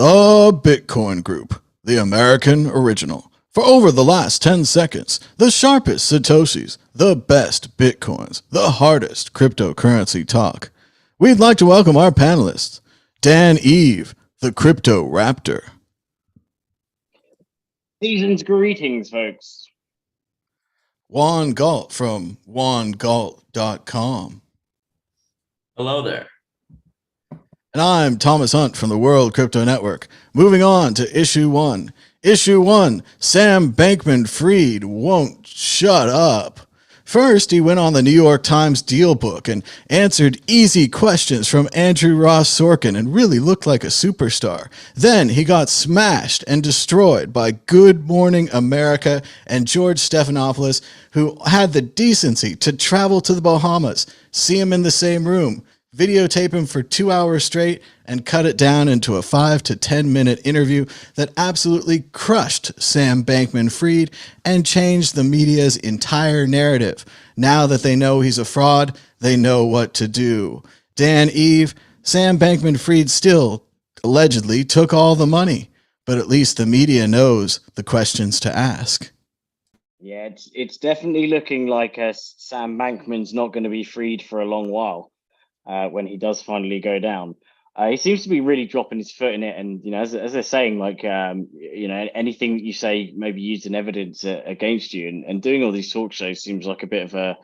The Bitcoin Group, the American original. For over the last 10 seconds, the sharpest Satoshis, the best Bitcoins, the hardest cryptocurrency talk. We'd like to welcome our panelists, Dan Eve, the Crypto Raptor. Season's greetings, folks. Juan Galt from juangalt.com. Hello there. And I'm Thomas Hunt from the World Crypto Network. Moving on to issue one. Issue one, Sam Bankman-Fried won't shut up. First, he went on the New York Times Deal Book and answered easy questions from Andrew Ross Sorkin and really looked like a superstar. Then he got smashed and destroyed by Good Morning America and George Stephanopoulos, who had the decency to travel to the Bahamas, see him in the same room, videotape him for 2 hours straight, and cut it down into a 5 to 10 minute interview that absolutely crushed Sam Bankman-Fried and changed the media's entire narrative. Now that they know he's a fraud, they know what to do. Dan Eve, Sam Bankman-Fried still allegedly took all the money, but at least the media knows the questions to ask. Yeah, it's definitely looking like Sam Bankman's not going to be freed for a long while. When he does finally go down, he seems to be really dropping his foot in it. And as they're saying, like anything that you say may be used in evidence against you. And doing all these talk shows seems like a bit of a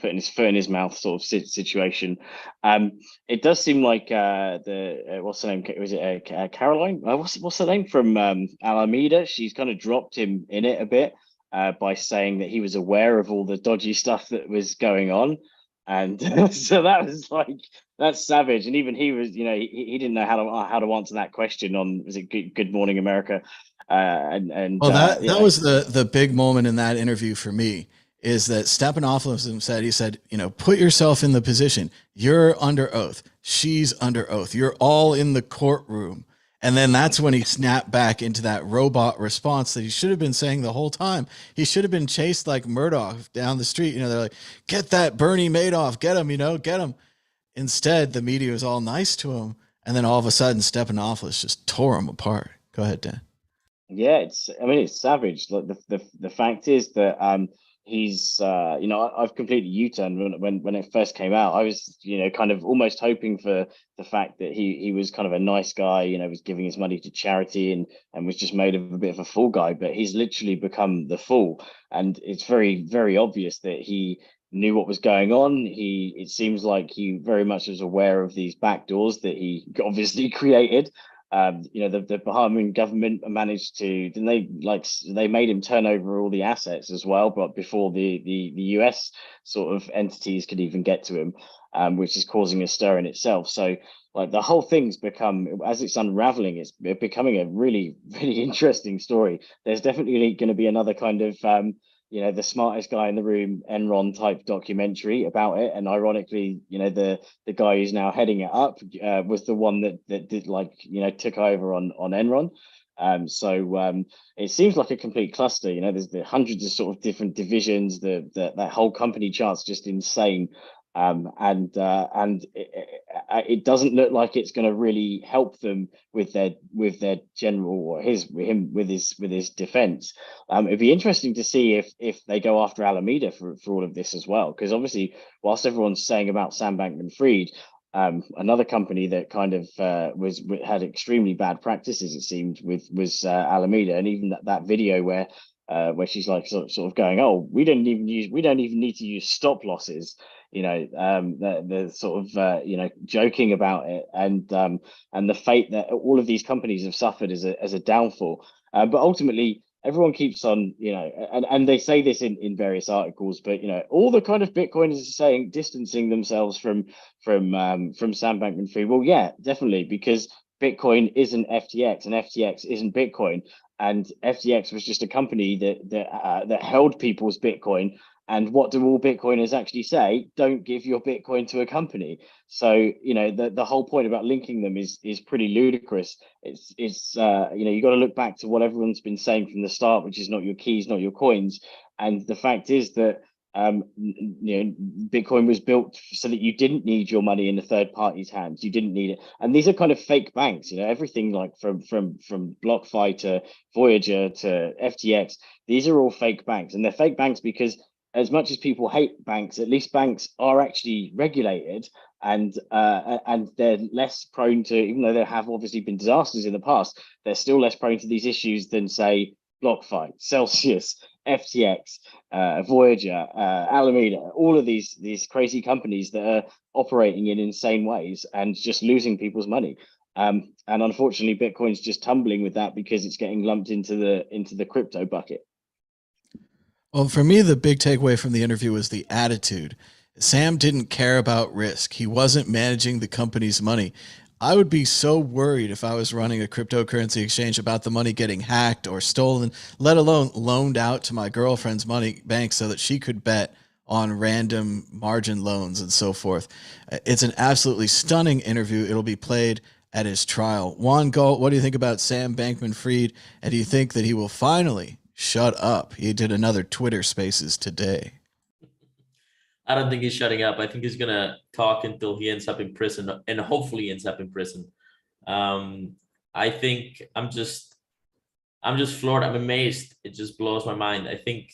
putting his foot in his mouth sort of situation. It does seem like what's her name? Was it Caroline? What's her name from Alameda? She's kind of dropped him in it a bit by saying that he was aware of all the dodgy stuff that was going on. And so that was like, that's savage. And even he was, he didn't know how to answer that question on, was it Good Morning America? Well, that was the big moment in that interview for me, is that Stephanopoulos said, he said, put yourself in the position. You're under oath. She's under oath. You're all in the courtroom. And then that's when he snapped back into that robot response that he should have been saying the whole time. He should have been chased like Murdoch down the street. They're like, get that Bernie Madoff, get him, get him. Instead, the media was all nice to him. And then all of a sudden, Stephanopoulos just tore him apart. Go ahead, Dan. Yeah, it's savage. Like the fact is that he's I've completely U-turned when it first came out. I was kind of almost hoping for the fact that he was kind of a nice guy, was giving his money to charity and was just made of a bit of a fool guy, but he's literally become the fool. And it's very, very obvious that he knew what was going on. It seems like he very much was aware of these backdoors that he obviously created. The Bahamian government managed to, they made him turn over all the assets as well, but before the US sort of entities could even get to him, which is causing a stir in itself. So like the whole thing's become, as it's unraveling, it's becoming a really, really interesting story. There's definitely going to be another kind of, the smartest guy in the room, Enron type documentary about it. And ironically, the guy who's now heading it up was the one that did took over on Enron. So it seems like a complete cluster. There's the hundreds of sort of different divisions. That whole company chart's just insane. And it doesn't look like it's going to really help them with their general, or him with his defense. It'd be interesting to see if they go after Alameda for all of this as well, because obviously, whilst everyone's saying about Sam Bankman-Fried, another company that kind of had extremely bad practices, it seemed, was Alameda. And even that video where she's like sort of going, oh, we don't even need to use stop losses. The sort of joking about it, and the fate that all of these companies have suffered as a downfall. But ultimately, everyone keeps on, and they say this in various articles, but all the kind of Bitcoiners are saying, distancing themselves from Sam Bankman-Fried. Well, yeah, definitely, because Bitcoin isn't FTX and FTX isn't Bitcoin, and FTX was just a company that held people's Bitcoin. And what do all Bitcoiners actually say? Don't give your Bitcoin to a company. So, the whole point about linking them is pretty ludicrous. It's you got to look back to what everyone's been saying from the start, which is not your keys, not your coins. And the fact is that Bitcoin was built so that you didn't need your money in a third party's hands. You didn't need it. And these are kind of fake banks, everything like from BlockFi to Voyager to FTX. These are all fake banks, and they're fake banks because as much as people hate banks, at least banks are actually regulated, and they're less prone to, even though there have obviously been disasters in the past, they're still less prone to these issues than say BlockFi, Celsius, FTX, Voyager, Alameda, all of these crazy companies that are operating in insane ways and just losing people's money. And unfortunately, Bitcoin's just tumbling with that because it's getting lumped into the crypto bucket. Well, for me, the big takeaway from the interview was the attitude. Sam didn't care about risk. He wasn't managing the company's money. I would be so worried if I was running a cryptocurrency exchange about the money getting hacked or stolen, let alone loaned out to my girlfriend's money bank so that she could bet on random margin loans and so forth. It's an absolutely stunning interview. It'll be played at his trial. Juan Galt, what do you think about Sam Bankman-Fried? And do you think that he will finally shut up? He did another Twitter Spaces today. I don't think he's shutting up. I think he's gonna talk until he ends up in prison, and hopefully ends up in prison. I think I'm just floored. I'm amazed. It just blows my mind. I think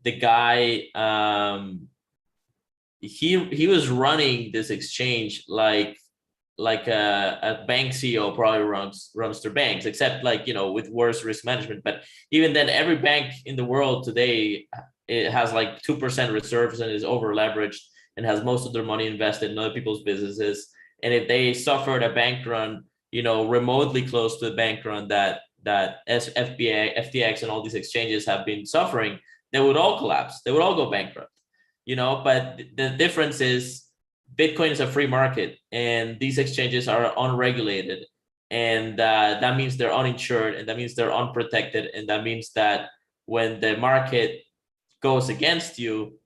the guy, he was running this exchange like a bank CEO probably runs their banks, except with worse risk management. But even then, every bank in the world today, it has like 2% reserves and is over leveraged and has most of their money invested in other people's businesses. And if they suffered a bank run, remotely close to the bank run that FTX and all these exchanges have been suffering, they would all collapse. They would all go bankrupt. But the difference is Bitcoin is a free market, and these exchanges are unregulated, and that means they're uninsured, and that means they're unprotected, and that means that when the market goes against you,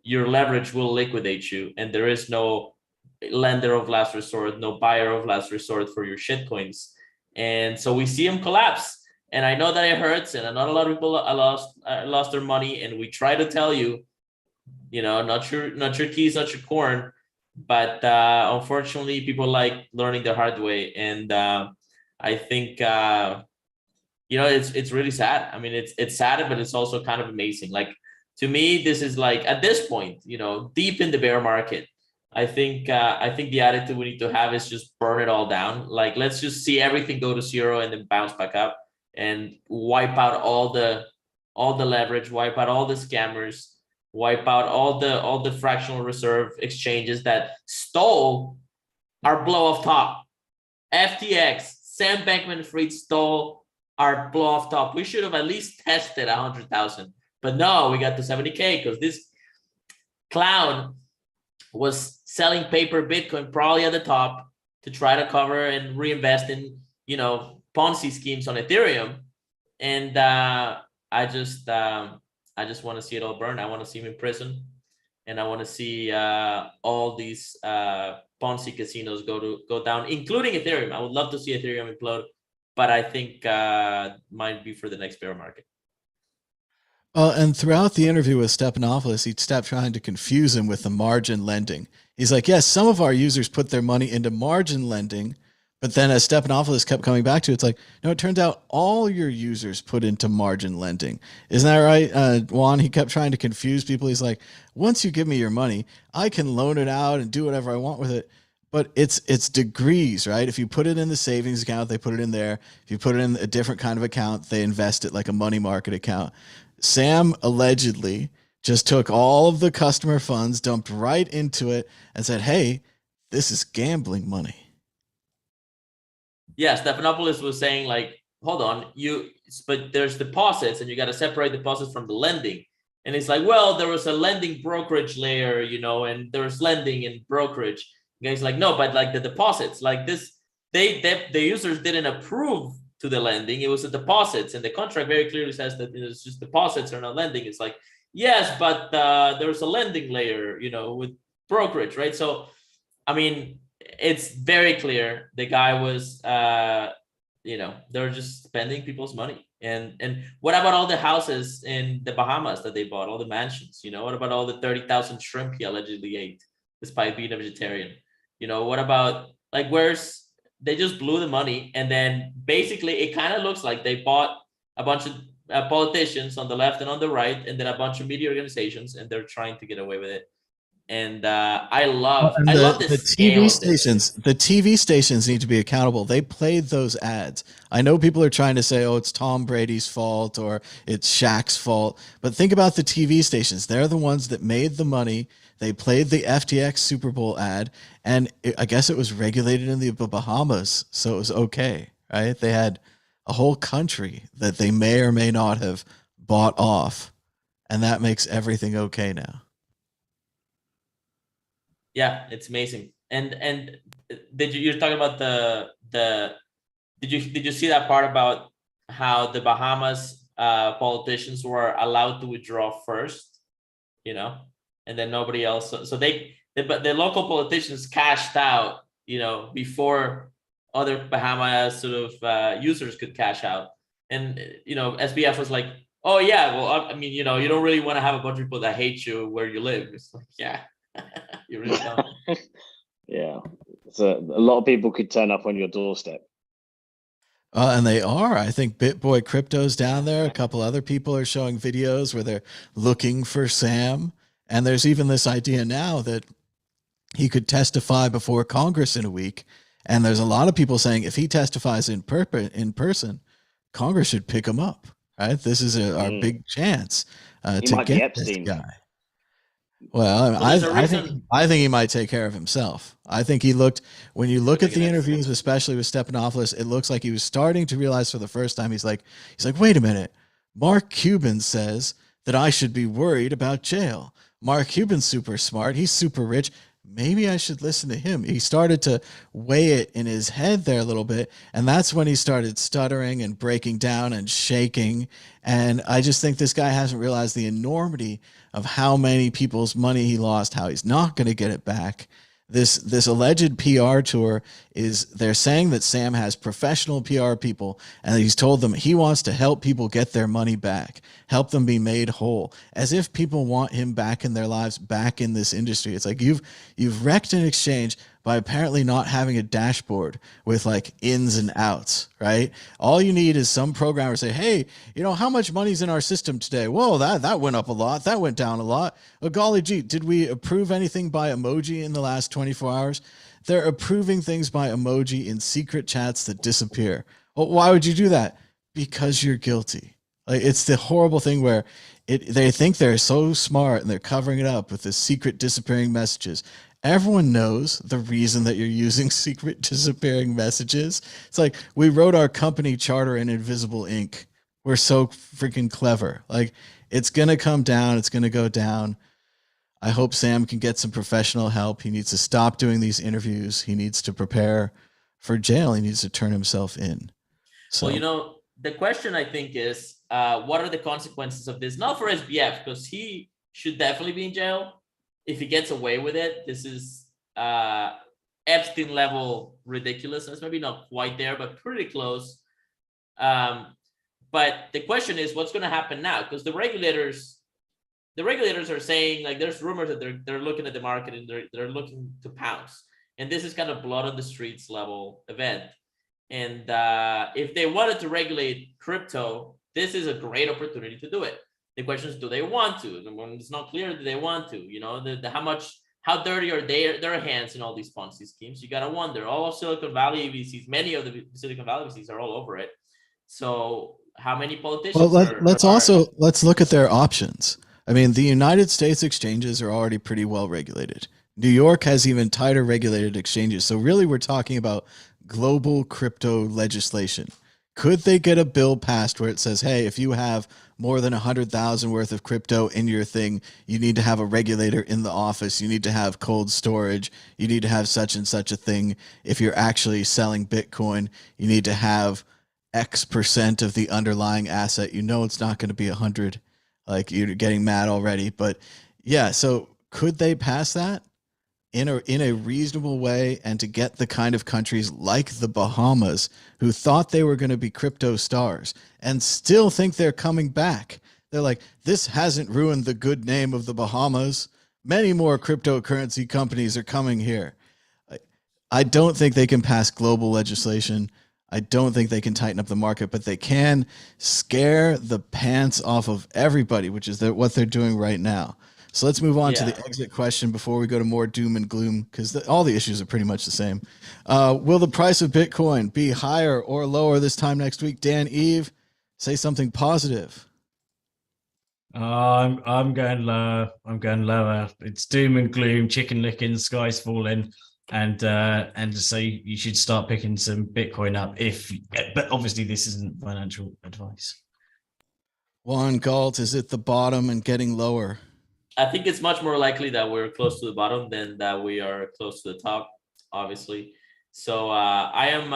your leverage will liquidate you, and there is no lender of last resort, no buyer of last resort for your shitcoins. And so we see them collapse, and I know that it hurts, and I know a lot of people lost their money, and we try to tell you, not your keys, not your corn. But unfortunately, people like learning the hard way, and I think it's really sad. I mean, it's sad, but it's also kind of amazing. Like, to me, this is like, at this point, deep in the bear market, I think the attitude we need to have is just burn it all down. Like, let's just see everything go to zero and then bounce back up and wipe out all the leverage, wipe out all the scammers, wipe out all the fractional reserve exchanges that stole our blow off top. FTX, Sam Bankman-Fried stole our blow off top. We should have at least tested 100,000, but no, we got to 70K because this clown was selling paper Bitcoin probably at the top to try to cover and reinvest in Ponzi schemes on Ethereum. And I just want to see it all burn. I want to see him in prison, and I want to see all these Ponzi casinos go down, including Ethereum. I would love to see Ethereum implode, but I think might be for the next bear market. And throughout the interview with Stephanopoulos, he stopped trying to confuse him with the margin lending. He's like, yes, some of our users put their money into margin lending, but then as Stephanopoulos kept coming back to it, it's like, no, it turns out all your users put into margin lending. Isn't that right, Juan? He kept trying to confuse people. He's like, once you give me your money, I can loan it out and do whatever I want with it. But it's degrees, right? If you put it in the savings account, they put it in there. If you put it in a different kind of account, they invest it like a money market account. Sam allegedly just took all of the customer funds, dumped right into it, and said, hey, this is gambling money. Yeah, Stephanopoulos was saying, like, hold on, but there's deposits, and you got to separate deposits from the lending. And it's like, well, there was a lending brokerage layer, and there's lending and brokerage. And he's like, no, but like the deposits, like this, the users didn't approve to the lending. It was the deposits, and the contract very clearly says that it's just deposits are not lending. It's like, yes, but there's a lending layer, with brokerage, right? So, I mean, it's very clear the guy was, they're just spending people's money. And what about all the houses in the Bahamas that they bought, all the mansions? What about all the 30,000 shrimp he allegedly ate despite being a vegetarian? What about like where's they just blew the money, and then basically it kind of looks like they bought a bunch of politicians on the left and on the right, and then a bunch of media organizations, and they're trying to get away with it. And I love the scale of this. The TV stations need to be accountable. They played those ads. I know people are trying to say, oh, it's Tom Brady's fault or it's Shaq's fault, but think about the TV stations. They're the ones that made the money. They played the FTX Super Bowl ad, and I guess it was regulated in the Bahamas, so it was okay, right? They had a whole country that they may or may not have bought off, and that makes everything okay now. Yeah, it's amazing. And you're talking about did you see that part about how the Bahamas politicians were allowed to withdraw first, and then nobody else. So the local politicians cashed out, before other Bahamas sort of users could cash out. And SBF was like, oh yeah, well, I mean, you don't really want to have a bunch of people that hate you where you live. It's like, yeah. You really don't. Yeah, so a lot of people could turn up on your doorstep. And they are. I think BitBoy Crypto's down there. A couple other people are showing videos where they're looking for Sam. And there's even this idea now that he could testify before Congress in a week. And there's a lot of people saying if he testifies in person, Congress should pick him up. Right? This is our big chance to get this guy. Well, I think he might take care of himself. I think he looked, when you look at the interviews, especially with Stephanopoulos, it looks like he was starting to realize for the first time, he's like, wait a minute. Mark Cuban says that I should be worried about jail. Mark Cuban's super smart. He's super rich. Maybe I should listen to him. He started to weigh it in his head there a little bit. And that's when he started stuttering and breaking down and shaking. And I just think this guy hasn't realized the enormity of how many people's money he lost, how he's not going to get it back. This alleged PR tour is, they're saying that Sam has professional PR people, and he's told them he wants to help people get their money back, help them be made whole, as if people want him back in their lives, back in this industry. It's like you've wrecked an exchange by apparently not having a dashboard with like ins and outs, right? All you need is some programmer say, hey, how much money's in our system today? Whoa, that went up a lot. That went down a lot. Oh, golly gee, did we approve anything by emoji in the last 24 hours? They're approving things by emoji in secret chats that disappear. Well, why would you do that? Because you're guilty. Like, it's the horrible thing where they think they're so smart and they're covering it up with the secret disappearing messages. Everyone knows the reason that you're using secret disappearing messages. It's like, we wrote our company charter in invisible ink. We're so freaking clever. Like, it's going to come down. It's going to go down. I hope Sam can get some professional help. He needs to stop doing these interviews. He needs to prepare for jail. He needs to turn himself in. So, well, the question I think is, what are the consequences of this? Not for SBF, because he should definitely be in jail. If he gets away with it, this is Epstein level ridiculousness. Maybe not quite there, but pretty close. But the question is, what's going to happen now? Because the regulators are saying, like, there's rumors that they're looking at the market and they're looking to pounce. And this is kind of blood on the streets level event. And if they wanted to regulate crypto, this is a great opportunity to do it. The question is, do they want to? When it's not clear, do they want to? How dirty are their hands in all these Ponzi schemes? You gotta wonder. All of Silicon Valley VCs, many of the Silicon Valley VCs are all over it. So how many politicians? Well, let's look at their options. I mean, the United States exchanges are already pretty well regulated. New York has even tighter regulated exchanges. So really, we're talking about global crypto legislation. Could they get a bill passed where it says, hey, if you have more than 100,000 worth of crypto in your thing, you need to have a regulator in the office. You need to have cold storage. You need to have such and such a thing. If you're actually selling Bitcoin, you need to have X% of the underlying asset. It's not going to be 100. Like, you're getting mad already. But yeah, so could they pass that in a reasonable way, and to get the kind of countries like the Bahamas who thought they were going to be crypto stars and still think they're coming back. They're like, this hasn't ruined the good name of the Bahamas. Many more cryptocurrency companies are coming here. I don't think they can pass global legislation. I don't think they can tighten up the market, but they can scare the pants off of everybody, which is what they're doing right now. So let's move on to the exit question before we go to more doom and gloom, because all the issues are pretty much the same. Will the price of Bitcoin be higher or lower this time next week? Dan, Eve, say something positive. I'm going lower. I'm going lower. It's doom and gloom, chicken licking, sky's falling, and so you should start picking some Bitcoin up. But obviously this isn't financial advice. Juan Galt, is it the bottom and getting lower? I think it's much more likely that we're close to the bottom than that we are close to the top, obviously. So I've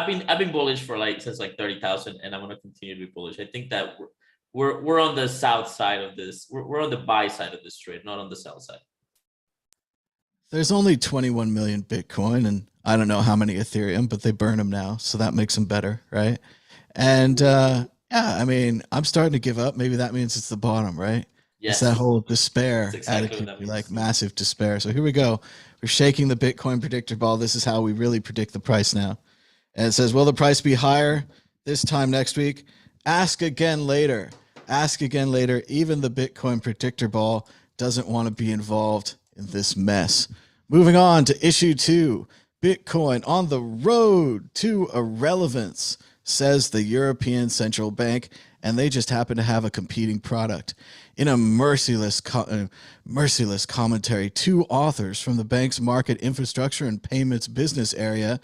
been bullish for since 30,000, and I'm going to continue to be bullish. I think that we're on the south side of this. We're on the buy side of this trade, not on the sell side. There's only 21 million Bitcoin, and I don't know how many Ethereum, but they burn them now, so that makes them better, right? And I mean, I'm starting to give up. Maybe that means it's the bottom, right? Yes. It's that whole despair attitude, massive despair. So here we go. We're shaking the Bitcoin predictor ball. This is how we really predict the price now. And it says, will the price be higher this time next week? Ask again later. Ask again later. Even the Bitcoin predictor ball doesn't want to be involved in this mess. Moving on to issue 2. Bitcoin on the road to irrelevance, says the European Central Bank, and they just happen to have a competing product. In a merciless commentary, 2 authors from the bank's market infrastructure and payments business area,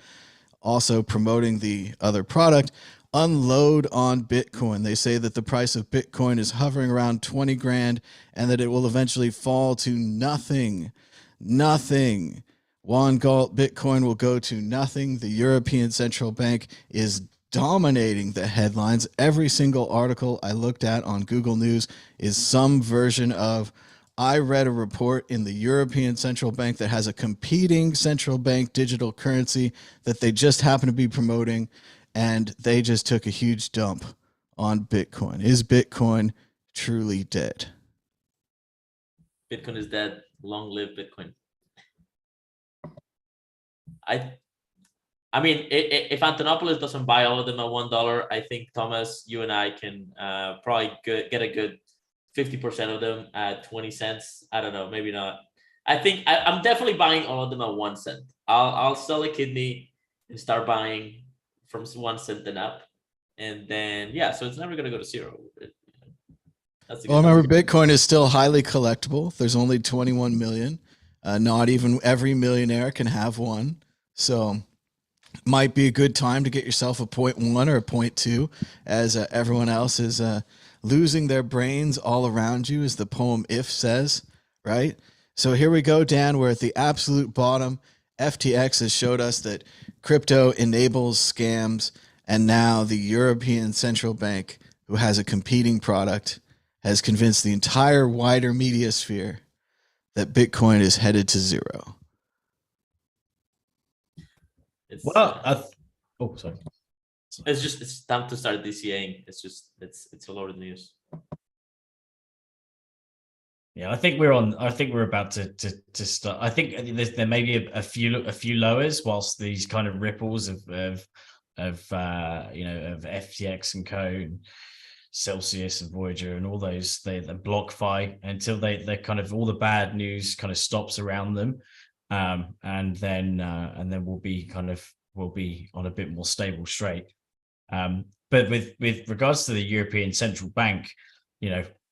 also promoting the other product, unload on Bitcoin. They say that the price of Bitcoin is hovering around 20 grand and that it will eventually fall to nothing. Nothing. Juan Galt, Bitcoin will go to nothing. The European Central Bank is dominating the headlines. Every single article I looked at on Google News is some version of, I read a report in the European Central Bank that has a competing central bank digital currency that they just happen to be promoting, and they just took a huge dump on Bitcoin. Is Bitcoin truly dead? Bitcoin is dead. Long live Bitcoin. I mean, if Antonopoulos doesn't buy all of them at $1, I think, Thomas, you and I can probably get a good 50% of them at 20 cents. I don't know, maybe not. I think I'm definitely buying all of them at 1 cent. I'll sell a kidney and start buying from 1 cent and up, and then so it's never going to go to zero. Well, remember, Bitcoin is still highly collectible. There's only 21 million. Not even every millionaire can have one, so might be a good time to get yourself a 0.1 or a 0.2, as everyone else is losing their brains all around you, as the poem If says, right? So here we go, Dan. We're at the absolute bottom. FTX has showed us that crypto enables scams, and now the European Central Bank, who has a competing product, has convinced the entire wider media sphere that Bitcoin is headed to zero. Sorry. It's time to start DCAing. It's all over the news. Yeah, I think we're about to start. I think there may be a few lowers whilst these kind of ripples of FTX and Co. and Celsius and Voyager and all those, the BlockFi, until they kind of, all the bad news kind of stops around them, and then we'll be on a bit more stable straight. But with regards to the European Central Bank,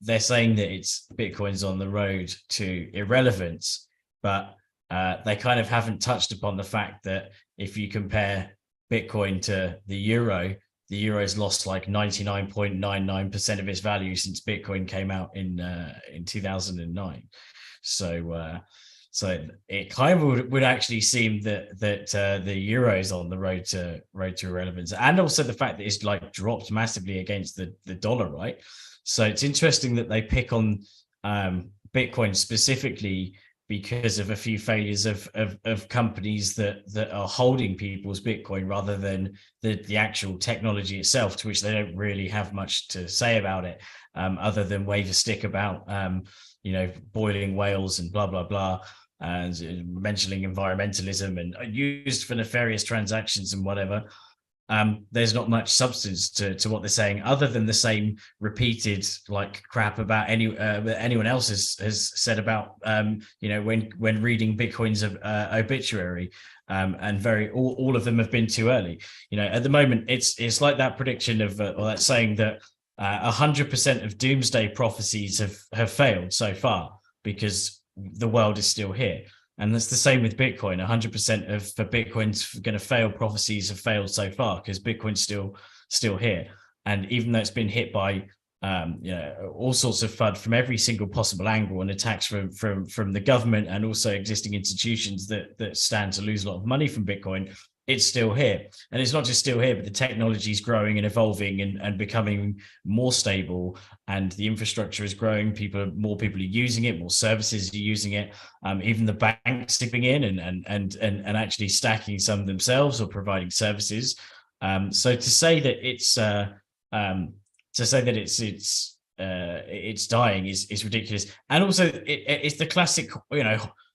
they're saying that Bitcoin's on the road to irrelevance, but they kind of haven't touched upon the fact that if you compare Bitcoin to the euro's lost like 99.99% of its value since Bitcoin came out in 2009. So it kind of would actually seem that the euro is on the road to irrelevance, and also the fact that it's like dropped massively against the dollar, right? So it's interesting that they pick on Bitcoin specifically, because of a few failures of companies that are holding people's Bitcoin rather than the actual technology itself, to which they don't really have much to say about it, other than wave a stick about boiling whales and blah blah blah, and mentioning environmentalism and used for nefarious transactions and whatever. There's not much substance to what they're saying, other than the same repeated like crap about anyone else has said about when reading Bitcoin's obituary, and all of them have been too early. At the moment it's like that prediction of or that saying that 100% of doomsday prophecies have failed so far because the world is still here. And that's the same with Bitcoin. 100% of Bitcoin's going to fail prophecies have failed so far because Bitcoin's still here. And even though it's been hit by all sorts of FUD from every single possible angle and attacks from the government and also existing institutions that stand to lose a lot of money from Bitcoin, it's still here. And it's not just still here, but the technology is growing and evolving and becoming more stable, and the infrastructure is growing. More people are using it, more services are using it. Even the banks dipping in and actually stacking some themselves or providing services. So to say that it's dying is ridiculous. And also it's the classic,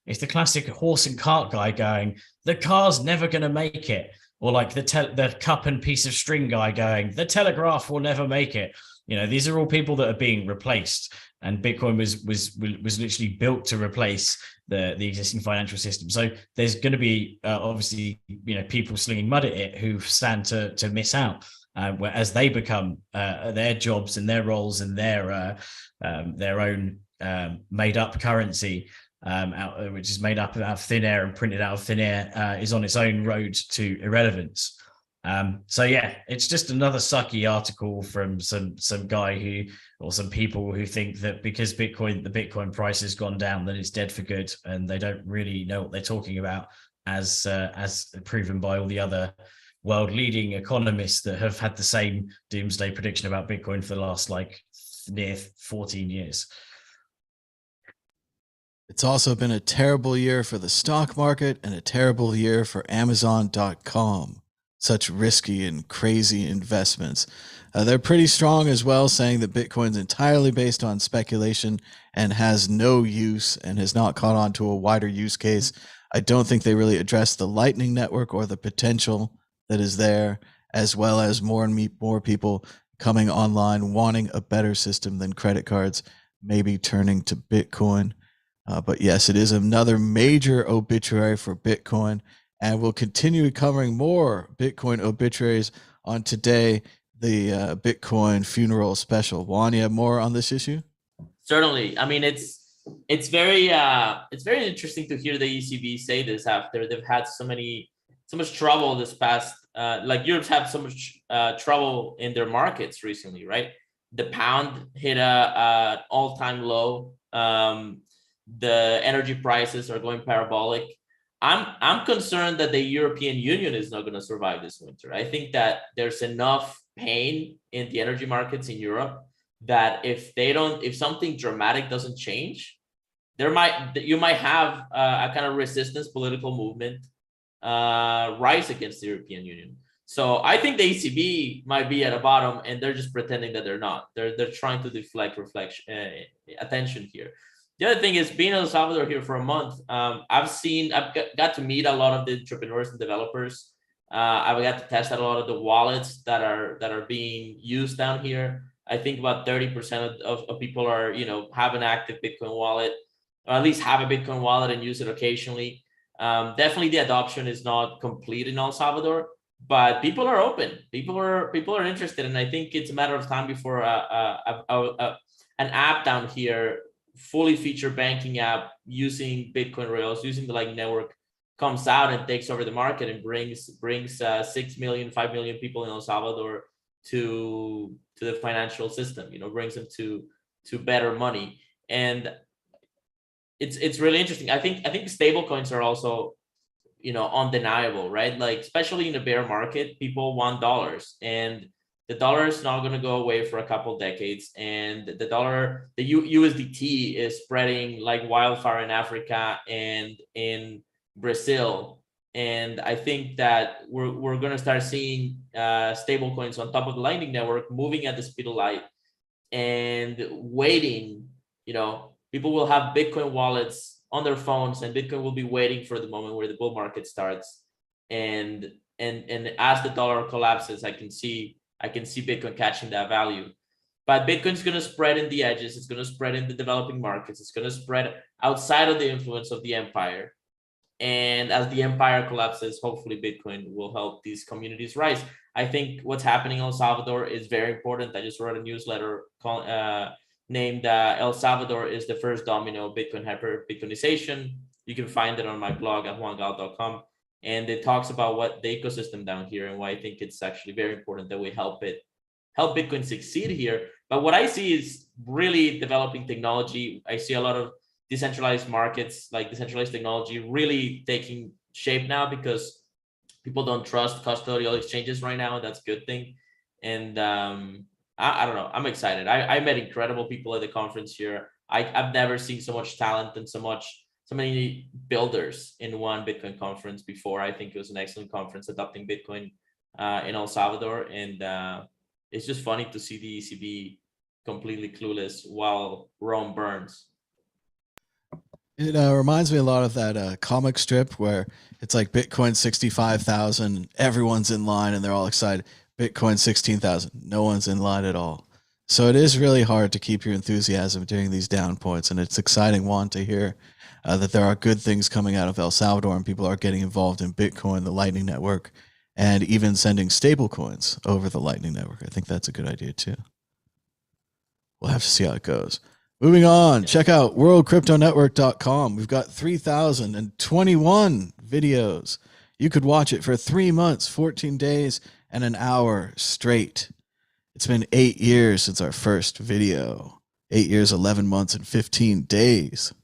it's the classic horse and cart guy going, the car's never going to make it. Or like the cup and piece of string guy going, the telegraph will never make it. These are all people that are being replaced, and Bitcoin was literally built to replace the existing financial system. So there's going to be obviously people slinging mud at it who stand to miss out, as they become their jobs and their roles and their own made up currency, which is made up out of thin air and printed out of thin air, is on its own road to irrelevance. So yeah, it's just another sucky article from some guy or some people who think that because the Bitcoin price has gone down, then it's dead for good, and they don't really know what they're talking about, as proven by all the other world leading economists that have had the same doomsday prediction about Bitcoin for the last near 14 years. It's also been a terrible year for the stock market and a terrible year for Amazon.com. Such risky and crazy investments. They're pretty strong as well, saying that Bitcoin's entirely based on speculation and has no use and has not caught on to a wider use case. I don't think they really address the Lightning Network or the potential that is there, as well as more and more people coming online wanting a better system than credit cards, maybe turning to Bitcoin. But yes, it is another major obituary for Bitcoin, and we'll continue covering more Bitcoin obituaries on today, the Bitcoin funeral special. Juan, you have more on this issue? Certainly. I mean, it's very interesting to hear the ECB say this after they've had so much trouble this past, Europe's had so much trouble in their markets recently, right? The pound hit a all-time low. The energy prices are going parabolic. I'm concerned that the European Union is not going to survive this winter. I think that there's enough pain in the energy markets in Europe that if something dramatic doesn't change, you might have a kind of resistance political movement rise against the European Union. So I think the ECB might be at a bottom, and they're just pretending that they're not. They're trying to deflect attention here. The other thing is, being in El Salvador here for a month, I've got to meet a lot of the entrepreneurs and developers. I've got to test out a lot of the wallets that are being used down here. I think about 30% of people are, have an active Bitcoin wallet, or at least have a Bitcoin wallet and use it occasionally. Definitely the adoption is not complete in El Salvador, but people are open. People are interested, and I think it's a matter of time before an app down here, fully featured banking app using Bitcoin rails, using the Lightning Network, comes out and takes over the market and brings 6 million, 5 million people in El Salvador to the financial system, brings them to better money. And it's really interesting. I think stable coins are also, undeniable, right? Like, especially in a bear market, people want dollars, and the dollar is not going to go away for a couple decades, and the USDT is spreading like wildfire in Africa and in Brazil. And I think that we're going to start seeing stable coins on top of the Lightning Network moving at the speed of light and waiting. People will have Bitcoin wallets on their phones, and Bitcoin will be waiting for the moment where the bull market starts. And as the dollar collapses, I can see Bitcoin catching that value. But Bitcoin's going to spread in the edges. It's going to spread in the developing markets. It's going to spread outside of the influence of the empire. And as the empire collapses, hopefully Bitcoin will help these communities rise. I think what's happening in El Salvador is very important. I just wrote a newsletter named El Salvador is the first domino of Bitcoin hyper-Bitcoinization. You can find it on my blog at juangal.com. And it talks about what the ecosystem down here and why I think it's actually very important that we help Bitcoin succeed here. But what I see is really developing technology. I see a lot of decentralized markets, like decentralized technology, really taking shape now because people don't trust custodial exchanges right now. That's a good thing. And I don't know. I'm excited. I met incredible people at the conference here. I've never seen so much talent and so many builders in one Bitcoin conference before. I think it was an excellent conference adopting Bitcoin in El Salvador. And it's just funny to see the ECB completely clueless while Rome burns. It reminds me a lot of that comic strip where it's like Bitcoin 65,000, everyone's in line and they're all excited. Bitcoin 16,000, no one's in line at all. So it is really hard to keep your enthusiasm during these down points. And it's exciting, Juan, to hear that there are good things coming out of El Salvador and people are getting involved in Bitcoin, the Lightning Network, and even sending stable coins over the Lightning Network. I think that's a good idea too. We'll have to see how it goes. Moving on, check out worldcryptonetwork.com. We've got 3,021 videos. You could watch it for 3 months, 14 days, and an hour straight. It's been 8 years since our first video. 8 years, 11 months, and 15 days.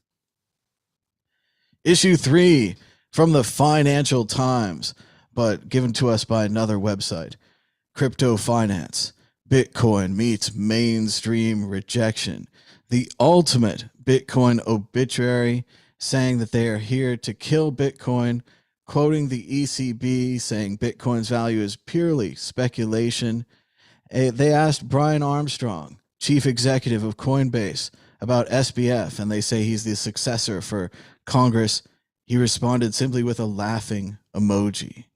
Issue 3 from the Financial Times, but given to us by another website, Cryptofinance. Bitcoin meets mainstream rejection. The ultimate Bitcoin obituary, saying that they are here to kill Bitcoin, quoting the ECB, saying Bitcoin's value is purely speculation. They asked Brian Armstrong, chief executive of Coinbase, about SBF, and they say he's the successor for Congress. He responded simply with a laughing emoji.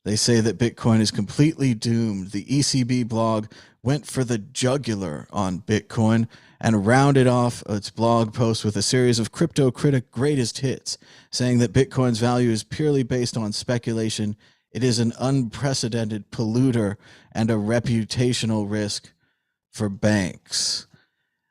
They say that Bitcoin is completely doomed. The ECB blog went for the jugular on Bitcoin and rounded off its blog post with a series of crypto critic greatest hits, saying that Bitcoin's value is purely based on speculation. It is an unprecedented polluter and a reputational risk for banks.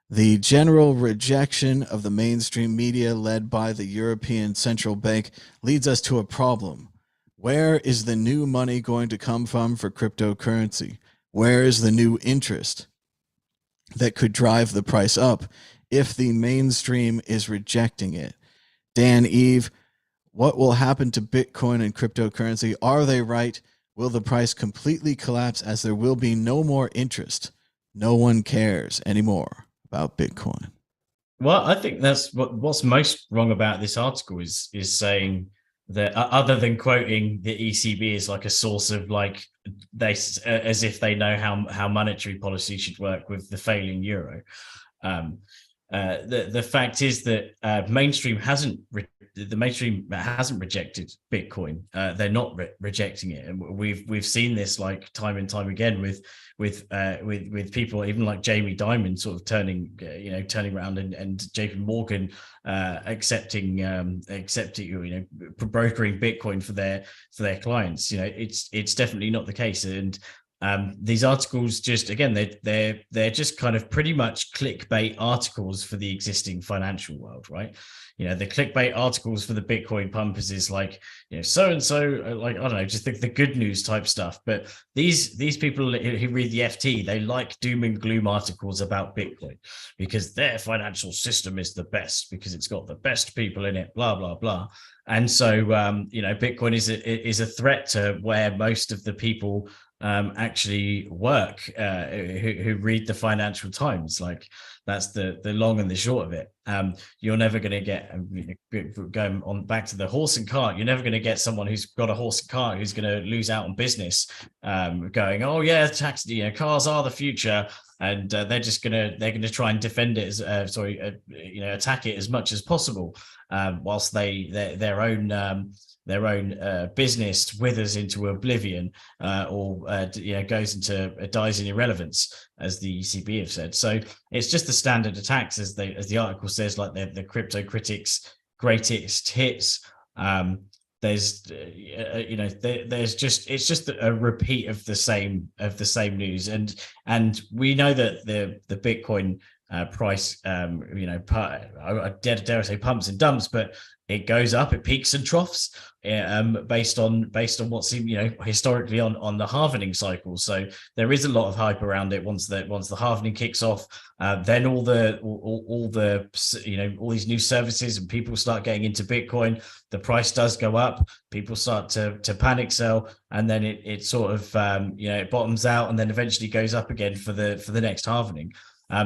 The general rejection of the mainstream media led by the European Central Bank leads us to a problem. Where is the new money going to come from for cryptocurrency? Where is the new interest that could drive the price up if the mainstream is rejecting it? Dan Eve, what will happen to Bitcoin and cryptocurrency? Are they right? Will the price completely collapse as there will be no more interest? No one cares anymore about Bitcoin. Well, I think that's what's most wrong about this article is saying that other than quoting the ECB as like a source of like they as if they know how monetary policy should work with the failing euro. The fact is that mainstream hasn't rejected Bitcoin. They're not rejecting it, and we've seen this like time and time again with people even like Jamie Dimon sort of turning around and JP Morgan accepting brokering Bitcoin for their clients. It's definitely not the case. And these articles just, again, they're just kind of pretty much clickbait articles for the existing financial world, right? The clickbait articles for the Bitcoin pumpers is like, so-and-so, like, I don't know, just the good news type stuff. But these people who read the FT, they like doom and gloom articles about Bitcoin because their financial system is the best because it's got the best people in it, blah, blah, blah. And so, Bitcoin is a threat to where most of the people actually work, who read the Financial Times. Like, that's the long and the short of it. You're never going to get, going on back to the horse and cart, you're never going to get someone who's got a horse and cart who's going to lose out on business, going, oh yeah, cars are the future, and they're going to try and defend it as attack it as much as possible, whilst their own business withers into oblivion, or dies in irrelevance, as the ECB have said. So it's just the standard attacks, as the article says, like the crypto critics' greatest hits. There's it's just a repeat of the same news, and we know that the Bitcoin price, I dare say pumps and dumps, but it goes up, it peaks and troughs, based on what's historically on the halvening cycle. So there is a lot of hype around it. Once the halvening kicks off, then all these new services and people start getting into Bitcoin. The price does go up. People start to panic sell, and then it sort of it bottoms out, and then eventually goes up again for the next halvening.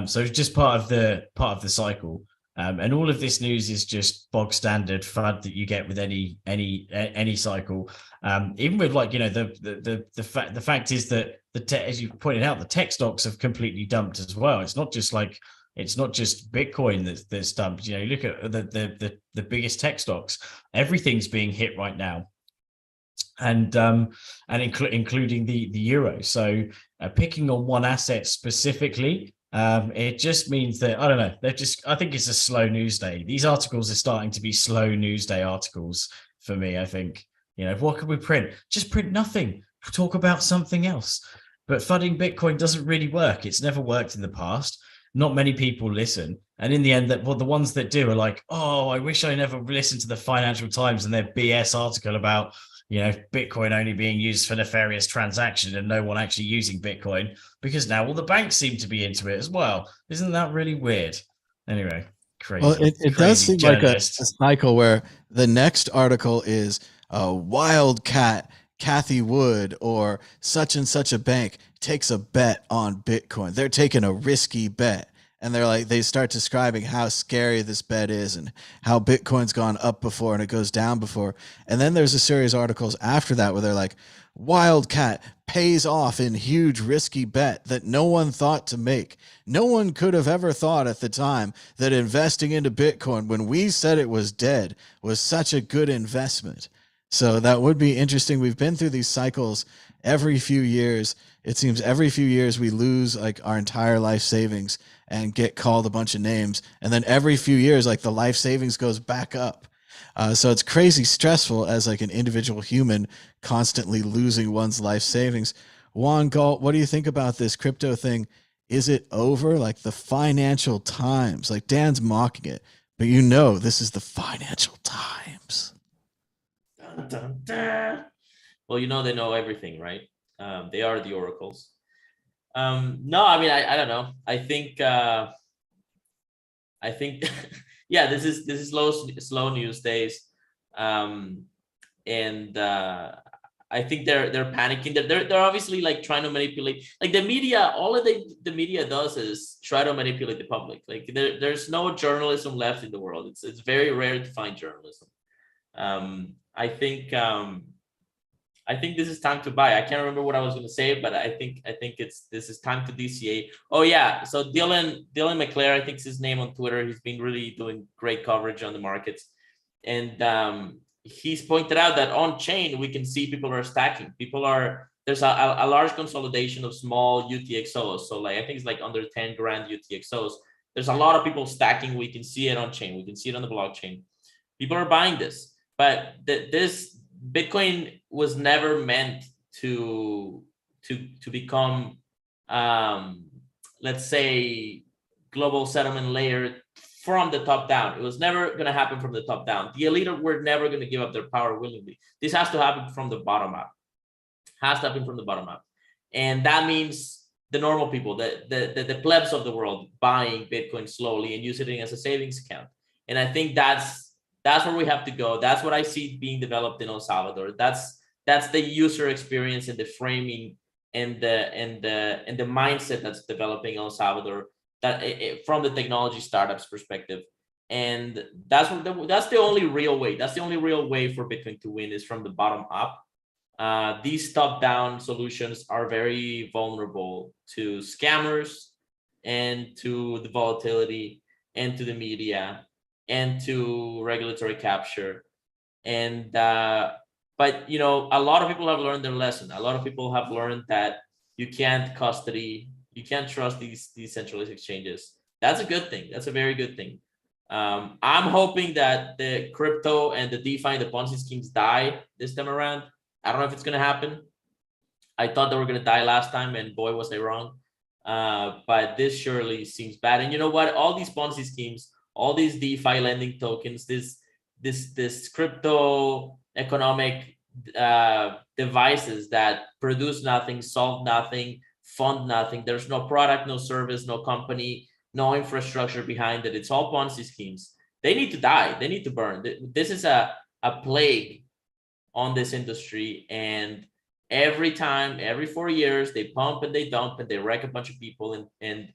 So it's just part of the cycle. And all of this news is just bog standard FUD that you get with any cycle. Even with the fact is that as you pointed out, the tech stocks have completely dumped as well. It's not just Bitcoin that's dumped. You look at the biggest tech stocks. Everything's being hit right now, and including the euro. So picking on one asset specifically, it just means that, I don't know, I think it's a slow news day. These articles are starting to be slow news day articles for me. I think, what can we print? Just print nothing. Talk about something else. But FUDding Bitcoin doesn't really work. It's never worked in the past. Not many people listen. And in the end, the ones that do are like, oh, I wish I never listened to the Financial Times and their BS article about Bitcoin only being used for nefarious transactions and no one actually using Bitcoin, because now all the banks seem to be into it as well. Isn't that really weird? Anyway, crazy. Well, it does seem journalist. like a cycle where the next article is Wildcat Kathy Wood or such and such a bank takes a bet on Bitcoin. They're taking a risky bet. And they start describing how scary this bet is and how Bitcoin's gone up before and it goes down before. And then there's a series of articles after that where they're like, Wildcat pays off in huge risky bet that no one thought to make. No one could have ever thought at the time that investing into Bitcoin when we said it was dead was such a good investment. So that would be interesting. We've been through these cycles every few years. It seems every few years we lose our entire life savings and get called a bunch of names. And then every few years, the life savings goes back up. So it's crazy stressful as an individual human constantly losing one's life savings. Juan Galt, what do you think about this crypto thing? Is it over? The Financial Times, Dan's mocking it, but this is the Financial Times. Dun, dun, dun. Well, they know everything, right? They are the oracles. No, I mean, I don't know. I think yeah, this is slow news days. And I think they're panicking. They're obviously trying to manipulate, the media. All of the media does is try to manipulate the public. There's no journalism left in the world. It's very rare to find journalism. I think this is time to buy. I can't remember what I was going to say, but I think this is time to DCA. Oh yeah, so Dylan McClare, I think is his name on Twitter. He's been really doing great coverage on the markets, and he's pointed out that on chain we can see people are stacking. There's a large consolidation of small UTXOs. So I think it's under 10 grand UTXOs. There's a lot of people stacking. We can see it on chain. We can see it on the blockchain. People are buying this, but this Bitcoin was never meant to become, let's say, global settlement layer from the top down. It was never going to happen from the top down. The elite were never going to give up their power willingly. This has to happen from the bottom up. And that means the normal people, the plebs of the world, buying Bitcoin slowly and using it as a savings account. And I think that's where we have to go. That's what I see being developed in El Salvador. That's the user experience and the framing and the mindset that's developing in El Salvador, that from the technology startups perspective. And that's the only real way. That's the only real way for Bitcoin to win, is from the bottom up. These top-down solutions are very vulnerable to scammers and to the volatility and to the media and to regulatory capture. And but you know, a lot of people have learned their lesson. A lot of people have learned that you can't trust these centralized exchanges. That's a good thing. That's a very good thing. I'm hoping that the crypto and the DeFi and the Ponzi schemes die this time around. I don't know if it's going to happen. I thought they were going to die last time, and boy, was I wrong. But this surely seems bad. And you know what? All these Ponzi schemes, all these DeFi lending tokens, this crypto economic devices that produce nothing, solve nothing, fund nothing. There's no product, no service, no company, no infrastructure behind it. It's all Ponzi schemes. They need to die. They need to burn. This is a plague on this industry. And every 4 years, they pump and they dump and they wreck a bunch of people, and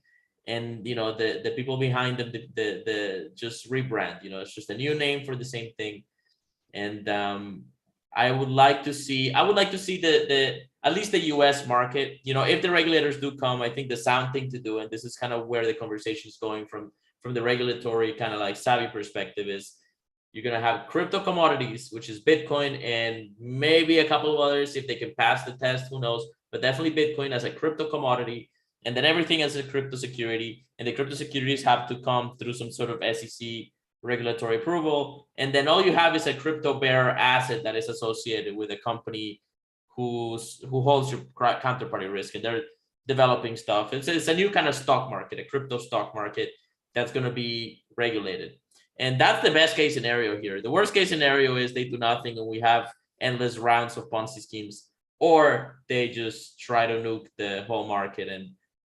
you know, the people behind them, the just rebrand. You know, it's just a new name for the same thing. And I would like to see the at least the US market, you know, if the regulators do come. I think the sound thing to do, and this is kind of where the conversation is going from the regulatory kind of like savvy perspective, is you're going to have crypto commodities, which is Bitcoin and maybe a couple of others if they can pass the test, who knows, but definitely Bitcoin as a crypto commodity, and then everything as a crypto security. And the crypto securities have to come through some sort of SEC regulatory approval. And then all you have is a crypto bearer asset that is associated with a company who holds your counterparty risk, and they're developing stuff. It's a new kind of stock market, a crypto stock market that's going to be regulated. And that's the best case scenario here. The worst case scenario is they do nothing and we have endless rounds of Ponzi schemes, or they just try to nuke the whole market, and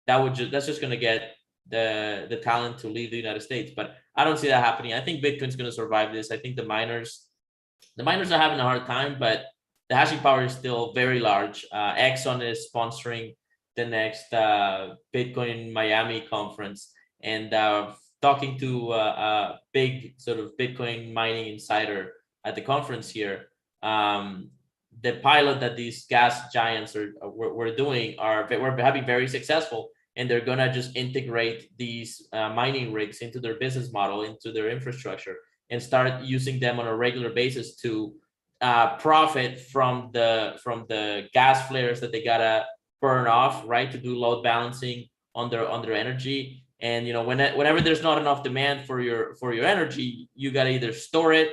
that's just going to get the talent to leave the United States. But I don't see that happening. I think Bitcoin's going to survive this. I think the miners are having a hard time, but the hashing power is still very large. Exxon is sponsoring the next Bitcoin Miami conference, and talking to a big sort of Bitcoin mining insider at the conference here, the pilot that these gas giants were doing were having very successful, and they're gonna just integrate these mining rigs into their business model, into their infrastructure, and start using them on a regular basis to profit from the gas flares that they gotta burn off, right, to do load balancing on their energy. And you know, whenever there's not enough demand for your energy, you gotta either store it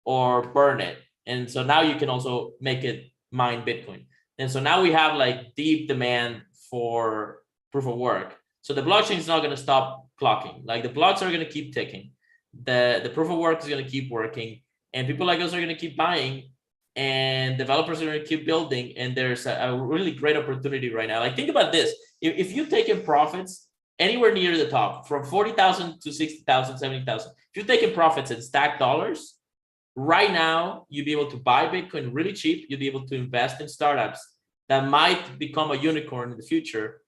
or burn it. And so now you can also make it mine Bitcoin. And so now we have like deep demand for proof of work. So the blockchain is not going to stop clocking. Like the blocks are going to keep ticking. The proof of work is going to keep working, and people like us are going to keep buying, and developers are going to keep building. And there's a really great opportunity right now. Like think about this: if you take in profits anywhere near the top, from 40,000 to 60,000, 70,000, if you're taking profits and stack dollars, right now you'll be able to buy Bitcoin really cheap. You'll be able to invest in startups that might become a unicorn in the future.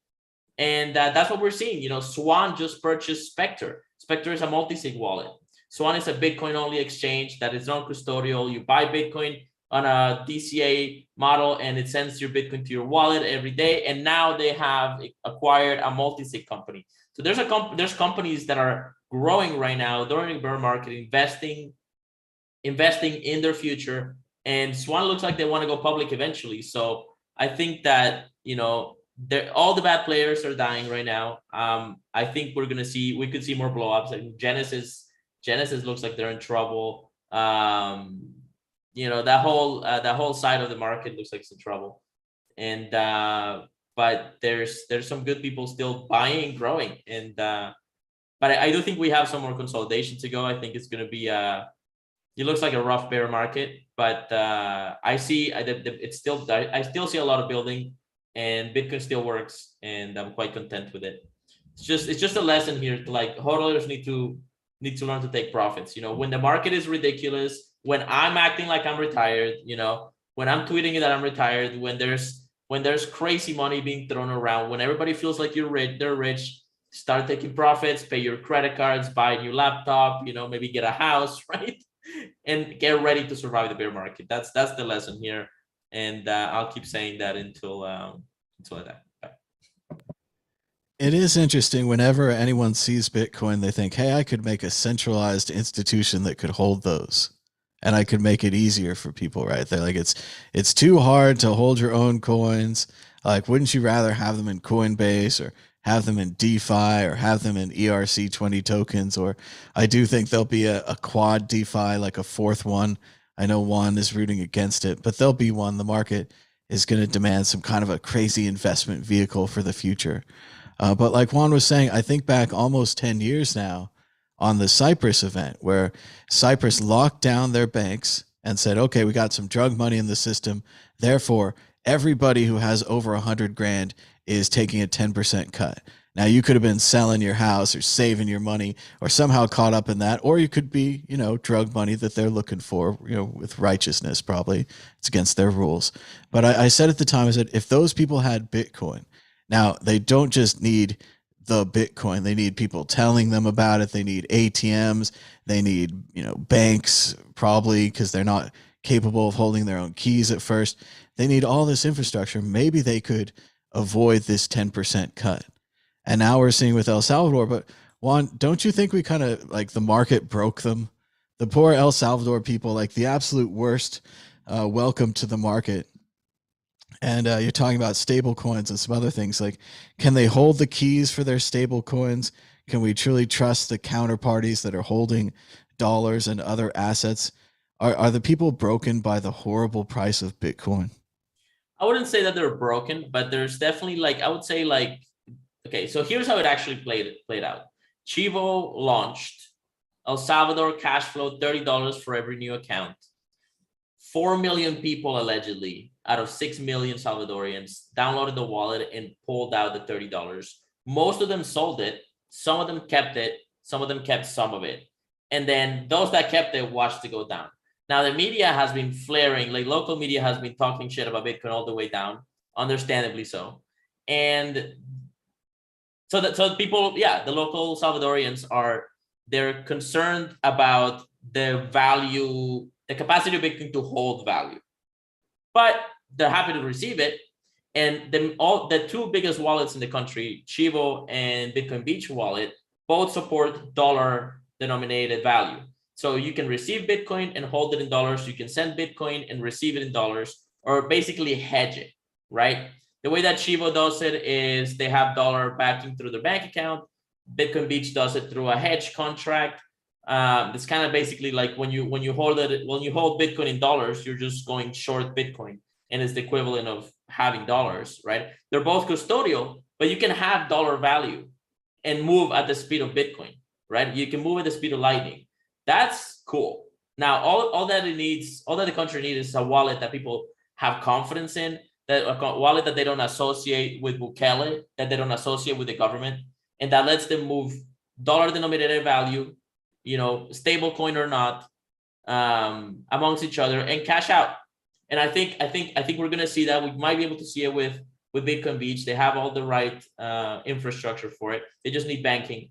And that's what we're seeing. You know, Swan just purchased Spectre. Spectre is a multi-sig wallet. Swan is a Bitcoin-only exchange that is non-custodial. You buy Bitcoin on a DCA model, and it sends your Bitcoin to your wallet every day. And now they have acquired a multi-sig company. So there's companies that are growing right now during the bear market, investing in their future. And Swan looks like they want to go public eventually. So I think that, you know, all the bad players are dying right now. I think we could see more blowups. Like Genesis looks like they're in trouble. You know, that whole side of the market looks like it's in trouble. And but there's some good people still buying and growing. And but I do think we have some more consolidation to go. I think it's going to be it looks like a rough bear market, but I still see a lot of building. And Bitcoin still works, and I'm quite content with it. It's just a lesson here to like hodlers need to learn to take profits. You know, when the market is ridiculous, when I'm acting like I'm retired, you know, when I'm tweeting that I'm retired, when there's when there's crazy money being thrown around, when everybody feels like they're rich, start taking profits, pay your credit cards, buy a new laptop, maybe get a house, right? And get ready to survive the bear market. That's the lesson here. And I'll keep saying that until that. It is interesting it's anyone sees Bitcoin, they think, hey, I could make a centralized institution that could hold those. And I could make it easier for people, right? They're like, it's too hard to hold your own coins. Like, wouldn't you rather have them in Coinbase or have them in DeFi or have them in ERC20 tokens? Or I do think there'll be a quad DeFi, like a fourth one. I know Juan is rooting against it, but there'll be one. The market is going to demand some kind of a crazy investment vehicle for the future. But like Juan was saying, I think back almost 10 years now on the Cyprus event where Cyprus locked down their banks and said, okay, we got some drug money in the system. Therefore, everybody who has over 100 grand is taking a 10% cut. Now, you could have been selling your house or saving your money or somehow caught up in that, or you could be, drug money that they're looking for, with righteousness, probably. It's against their rules. But I said at the time, I said, if those people had Bitcoin, now they don't just need the Bitcoin, they need people telling them about it. They need ATMs. They need, banks, probably, because they're not capable of holding their own keys at first. They need all this infrastructure. Maybe they could avoid this 10% cut. And now we're seeing with El Salvador. But Juan, don't you think we kind of like the market broke them? The poor El Salvador people, like the absolute worst welcome to the market. And you're talking about stable coins and some other things. Like, can they hold the keys for their stable coins? Can we truly trust the counterparties that are holding dollars and other assets? Are the people broken by the horrible price of Bitcoin? I wouldn't say that they're broken, but there's definitely I would say okay, so here's how it actually played out. Chivo launched. El Salvador cash flowed $30 for every new account. 4 million people allegedly out of 6 million Salvadorians downloaded the wallet and pulled out the $30. Most of them sold it. Some of them kept it. Some of them kept some of it. And then those that kept it watched it go down. Now, the media has been flaring, local media has been talking shit about Bitcoin all the way down, understandably so. And so people, the local Salvadorians they're concerned about the value, the capacity of Bitcoin to hold value. But they're happy to receive it. And the two biggest wallets in the country, Chivo and Bitcoin Beach wallet, both support dollar-denominated value. So you can receive Bitcoin and hold it in dollars. You can send Bitcoin and receive it in dollars, or basically hedge it, right? The way that Chivo does it is they have dollar backing through their bank account. Bitcoin Beach does it through a hedge contract. It's kind of basically like when you hold Bitcoin in dollars, you're just going short Bitcoin, and it's the equivalent of having dollars, right? They're both custodial, but you can have dollar value and move at the speed of Bitcoin, right? You can move at the speed of lightning. That's cool. Now, all that the country needs is a wallet that people have confidence in, that a wallet that they don't associate with Bukele, that they don't associate with the government, and that lets them move dollar-denominated value, stable coin or not, amongst each other and cash out. And I think we're gonna see that. We might be able to see it with Bitcoin Beach. They have all the right infrastructure for it. They just need banking,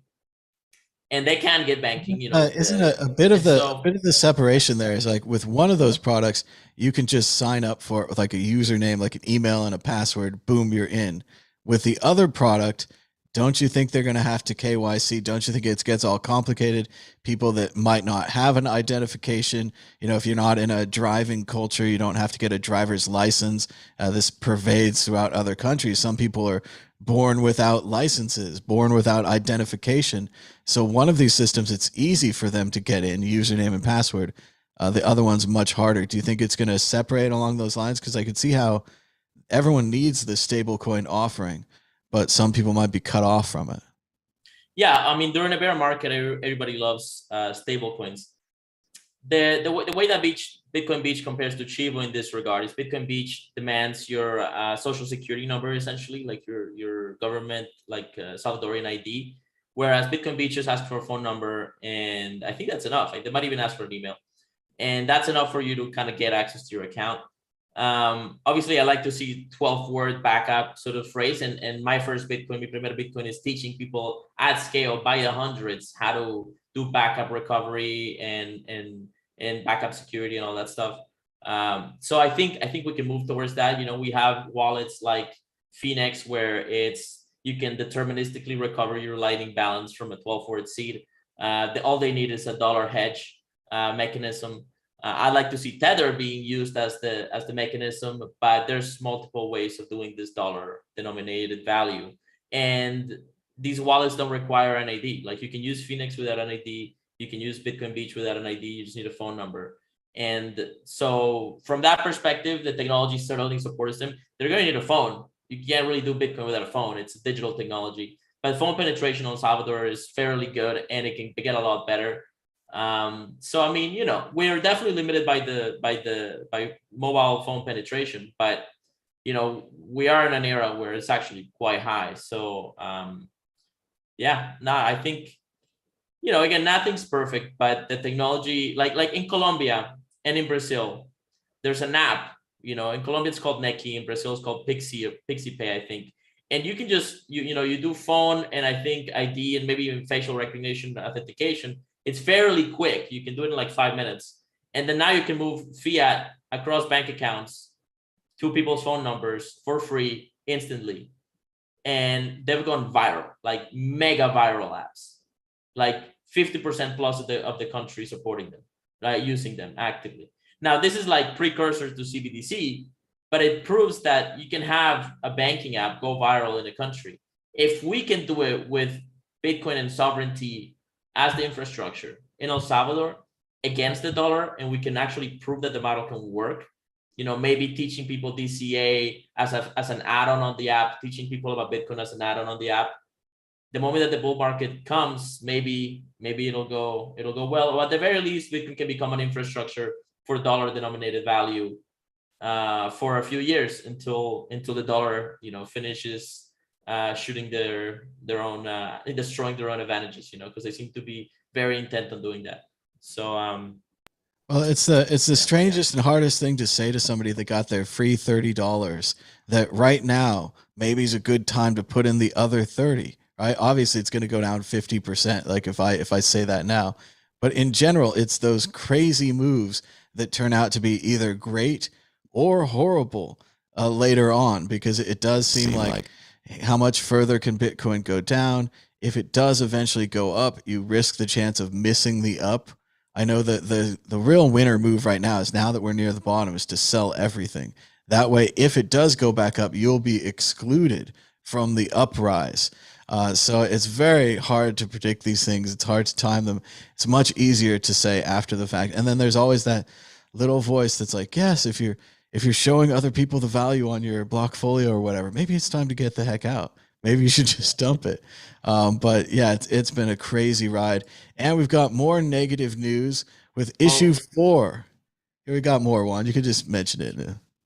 and they can get banking. Isn't a bit of the separation there is like with one of those products, you can just sign up for it with like a username, like an email and a password. Boom, you're in. With the other product, don't you think they're going to have to KYC? Don't you think it gets all complicated? People that might not have an identification, if you're not in a driving culture, you don't have to get a driver's license. This pervades throughout other countries. Some people are born without licenses, born without identification. So one of these systems, it's easy for them to get in, username and password. The other one's much harder. Do you think it's going to separate along those lines? Because I could see how everyone needs the stablecoin offering, but some people might be cut off from it. Yeah, I mean, during a bear market, everybody loves stable coins. The way that Bitcoin Beach compares to Chivo in this regard is Bitcoin Beach demands your social security number, essentially, like your government, Salvadorian ID, whereas Bitcoin Beach just asks for a phone number, and I think that's enough. They might even ask for an email, and that's enough for you to kind of get access to your account. Obviously, I like to see 12-word backup sort of phrase. And my first Bitcoin, mi primer Bitcoin, is teaching people at scale by the hundreds how to do backup recovery and backup security and all that stuff. So I think we can move towards that. You know, we have wallets like Phoenix where you can deterministically recover your Lightning balance from a 12-word seed. All they need is a dollar hedge mechanism. I'd like to see Tether being used as the mechanism, but there's multiple ways of doing this dollar denominated value. And these wallets don't require an ID. Like, you can use Phoenix without an ID. You can use Bitcoin Beach without an ID. You just need a phone number. And so from that perspective, the technology certainly supports them. They're going to need a phone. You can't really do Bitcoin without a phone. It's a digital technology. But phone penetration in El Salvador is fairly good, and it can get a lot better. So I mean, you know, we're definitely limited by mobile phone penetration, but you know, we are in an era where it's actually quite high. So yeah, no, I think, you know, again, nothing's perfect, but the technology, like in Colombia and in Brazil, there's an app. You know, in Colombia it's called Neki, in Brazil it's called Pixie or Pixie Pay, I think. And you can just you do phone and I think ID and maybe even facial recognition authentication. It's fairly quick. You can do it in like 5 minutes. And then now you can move fiat across bank accounts to people's phone numbers for free instantly. And they've gone viral, like mega viral apps, like 50% plus of the country supporting them, right? Using them actively. Now, this is like precursor to CBDC, but it proves that you can have a banking app go viral in a country. If we can do it with Bitcoin and sovereignty as the infrastructure in El Salvador against the dollar, and we can actually prove that the model can work, you know, maybe teaching people DCA as an add-on on the app, teaching people about Bitcoin as an add-on on the app. The moment that the bull market comes, maybe it'll go well, or at the very least, Bitcoin can become an infrastructure for dollar denominated value for a few years until the dollar, you know, finishes shooting their own destroying their own advantages, you know, because they seem to be very intent on doing that. So well, it's the strangest and hardest thing to say to somebody that got their free $30 that right now maybe is a good time to put in the other 30, right? Obviously it's going to go down 50%, like if I say that now, but in general it's those crazy moves that turn out to be either great or horrible later on, because it does seem like how much further can Bitcoin go down? If it does eventually go up, you risk the chance of missing the up. I know that the real winner move right now is, now that we're near the bottom, is to sell everything. That way, if it does go back up, you'll be excluded from the uprise. So it's very hard to predict these things. It's hard to time them. It's much easier to say after the fact. And then there's always that little voice that's like, yes, if you're showing other people the value on your Blockfolio or whatever, maybe it's time to get the heck out. Maybe you should just dump it. But yeah, it's been a crazy ride. And we've got more negative news with issue 4. Here we got more, Juan. You could just mention it.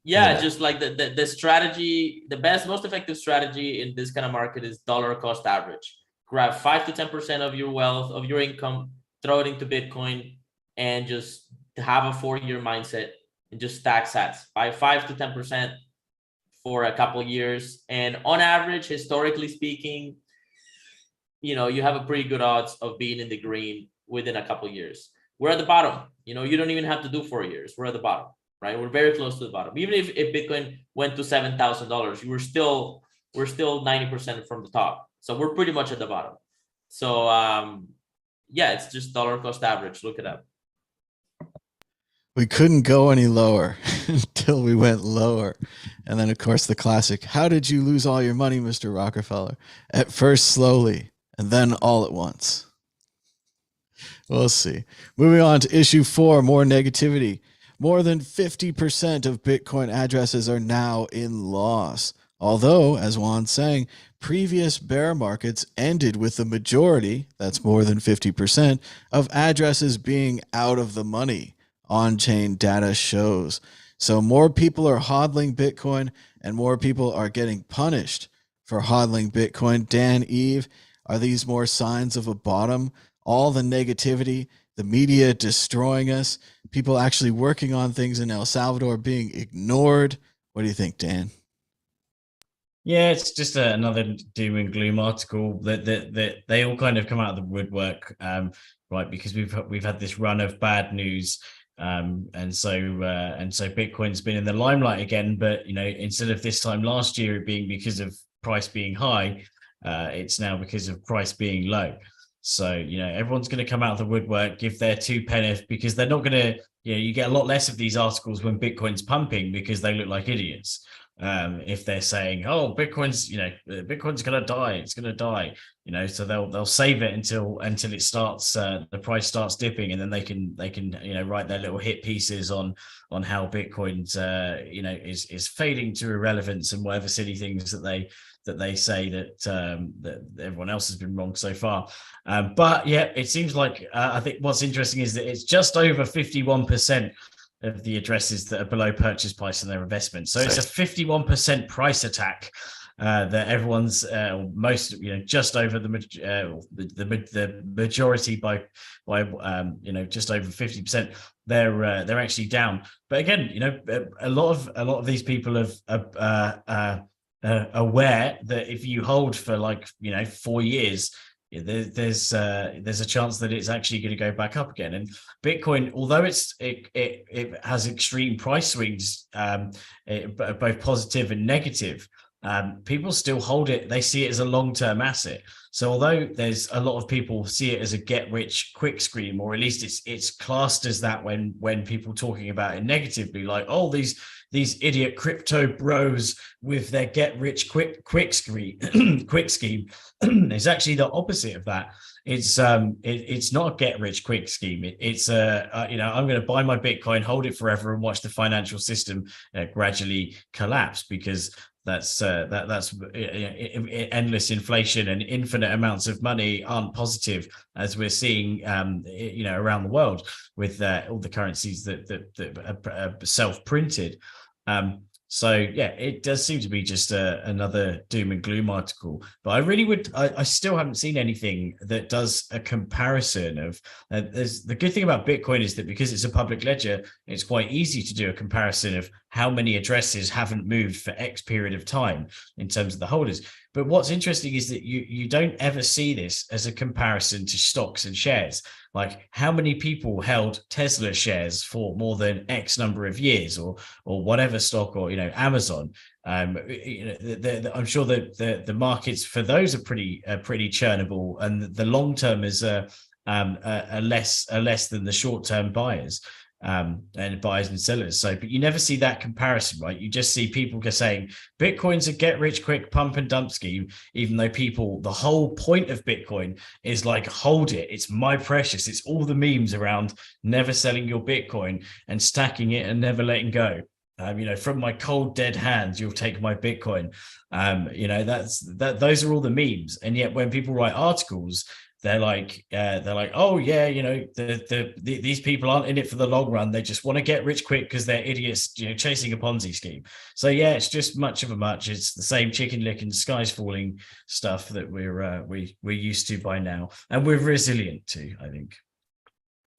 Yeah, just like the strategy, the best, most effective strategy in this kind of market is dollar cost average. Grab 5 to 10% of your wealth, of your income, throw it into Bitcoin, and just have a 4-year mindset and just stack sats by 5 to 10% for a couple of years. And on average, historically speaking, you know, you have a pretty good odds of being in the green within a couple of years. We're at the bottom. You know, you don't even have to do 4 years. We're at the bottom, right? We're very close to the bottom. Even if Bitcoin went to $7,000, we're still 90% from the top. So we're pretty much at the bottom. So yeah, it's just dollar cost average. Look it up. We couldn't go any lower until we went lower. And then, of course, the classic, how did you lose all your money, Mr. Rockefeller? At first slowly, and then all at once. We'll see. Moving on to issue 4, more negativity. More than 50% of Bitcoin addresses are now in loss. Although, as Juan's saying, previous bear markets ended with the majority, that's more than 50%, of addresses being out of the money. On-chain data shows. So more people are hodling Bitcoin and more people are getting punished for hodling Bitcoin. Dan, Eve, are these more signs of a bottom? All the negativity the media destroying us, people actually working on things in El Salvador being ignored. What do you think, Dan? Yeah, it's just another doom and gloom article that they all kind of come out of the woodwork, right? Because we've had this run of bad news, and so Bitcoin's been in the limelight again. But instead of this time last year it being because of price being high, it's now because of price being low. So everyone's going to come out of the woodwork, give their 2 pence, because they're not going to. You get a lot less of these articles when Bitcoin's pumping because they look like idiots. If they're saying, "Oh, Bitcoin's gonna die, it's gonna die," so they'll save it until it starts, the price starts dipping, and then they can write their little hit pieces on how Bitcoin's is fading to irrelevance and whatever silly things that they say that everyone else has been wrong so far. But yeah, it seems like I think what's interesting is that it's just over 51% of the addresses that are below purchase price in their investment. So it's a 51% price attack that everyone's most just over the majority by just over 50%. They're actually down. But again, a lot of these people are aware that if you hold for 4 years, there's a chance that it's actually going to go back up again. And Bitcoin, although it has extreme price swings, both positive and negative, people still hold it. They see it as a long-term asset. So although there's a lot of people see it as a get-rich-quick scheme, or at least it's classed as that when people talking about it negatively, like, oh, these idiot crypto bros with their get-rich-quick scheme, quick scheme, it's actually the opposite of that. It's not a get-rich-quick scheme. It's I'm going to buy my Bitcoin, hold it forever, and watch the financial system gradually collapse, because that's endless inflation and infinite amounts of money aren't positive, as we're seeing around the world with all the currencies that are self-printed. So yeah, it does seem to be just another doom and gloom article. But I still haven't seen anything that does a comparison of. The good thing about Bitcoin is that because it's a public ledger, it's quite easy to do a comparison of how many addresses haven't moved for X period of time in terms of the holders. But what's interesting is that you don't ever see this as a comparison to stocks and shares. Like, how many people held Tesla shares for more than X number of years, or whatever stock, or Amazon. I'm sure that the markets for those are pretty churnable, and the long term is less than the short term buyers. And buyers and sellers. So, but you never see that comparison, right? You just see people saying Bitcoin's a get rich quick pump and dump scheme, even though the whole point of Bitcoin is like, hold it, it's my precious. It's all the memes around never selling your Bitcoin and stacking it and never letting go. From my cold dead hands, you'll take my Bitcoin. Those are all the memes. And yet when people write articles, they're like, oh yeah, these people aren't in it for the long run. They just want to get rich quick because they're idiots, chasing a Ponzi scheme. So yeah, it's just much of a much. It's the same chicken lick and skies falling stuff that we're used to by now, and we're resilient to, I think.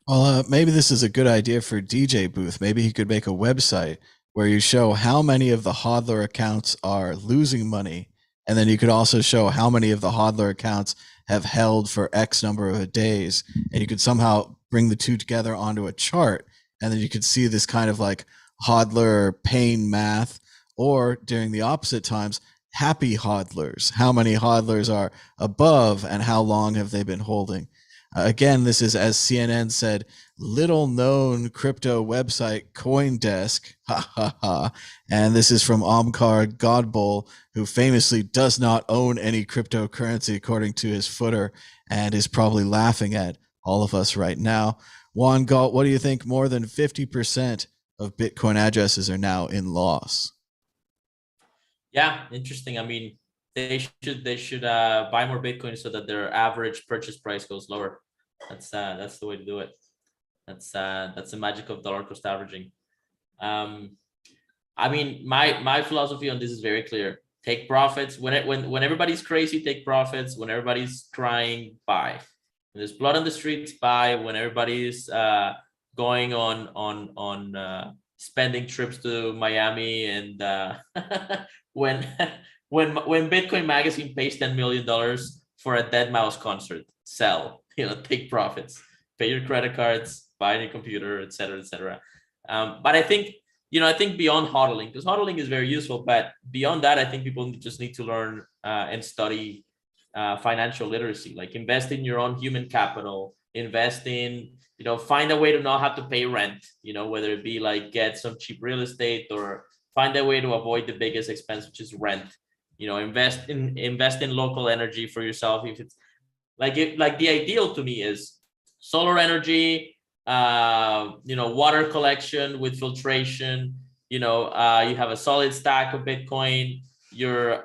Well, maybe this is a good idea for DJ Booth. Maybe he could make a website where you show how many of the hodler accounts are losing money, and then you could also show how many of the hodler accounts have held for X number of days, and you could somehow bring the two together onto a chart, and then you could see this kind of like hodler pain math, or during the opposite times, happy hodlers. How many hodlers are above, and how long have they been holding? Again, this is, as CNN said, little known crypto website CoinDesk. Ha ha ha. And this is from Omkar Godbol, who famously does not own any cryptocurrency, according to his footer, and is probably laughing at all of us right now. Juan Galt, what do you think? More than 50% of Bitcoin addresses are now in loss. Yeah, interesting. I mean, they should buy more Bitcoin so that their average purchase price goes lower. That's the way to do it. That's the magic of dollar cost averaging. I mean, my philosophy on this is very clear. Take profits when everybody's crazy. Take profits when everybody's crying. Buy. When there's blood on the streets, buy. When everybody's going on spending trips to Miami, and when when Bitcoin Magazine pays $10 million for a Dead Mouse concert, sell. Take profits, pay your credit cards, buy a new computer, etc., etc. But I think beyond hodling, because hodling is very useful, but beyond that, I think people just need to learn and study financial literacy, like invest in your own human capital, invest in, find a way to not have to pay rent, whether it be like get some cheap real estate, or find a way to avoid the biggest expense, which is rent. Invest in local energy for yourself. If it's like the ideal to me is solar energy, water collection with filtration, you have a solid stack of Bitcoin, you're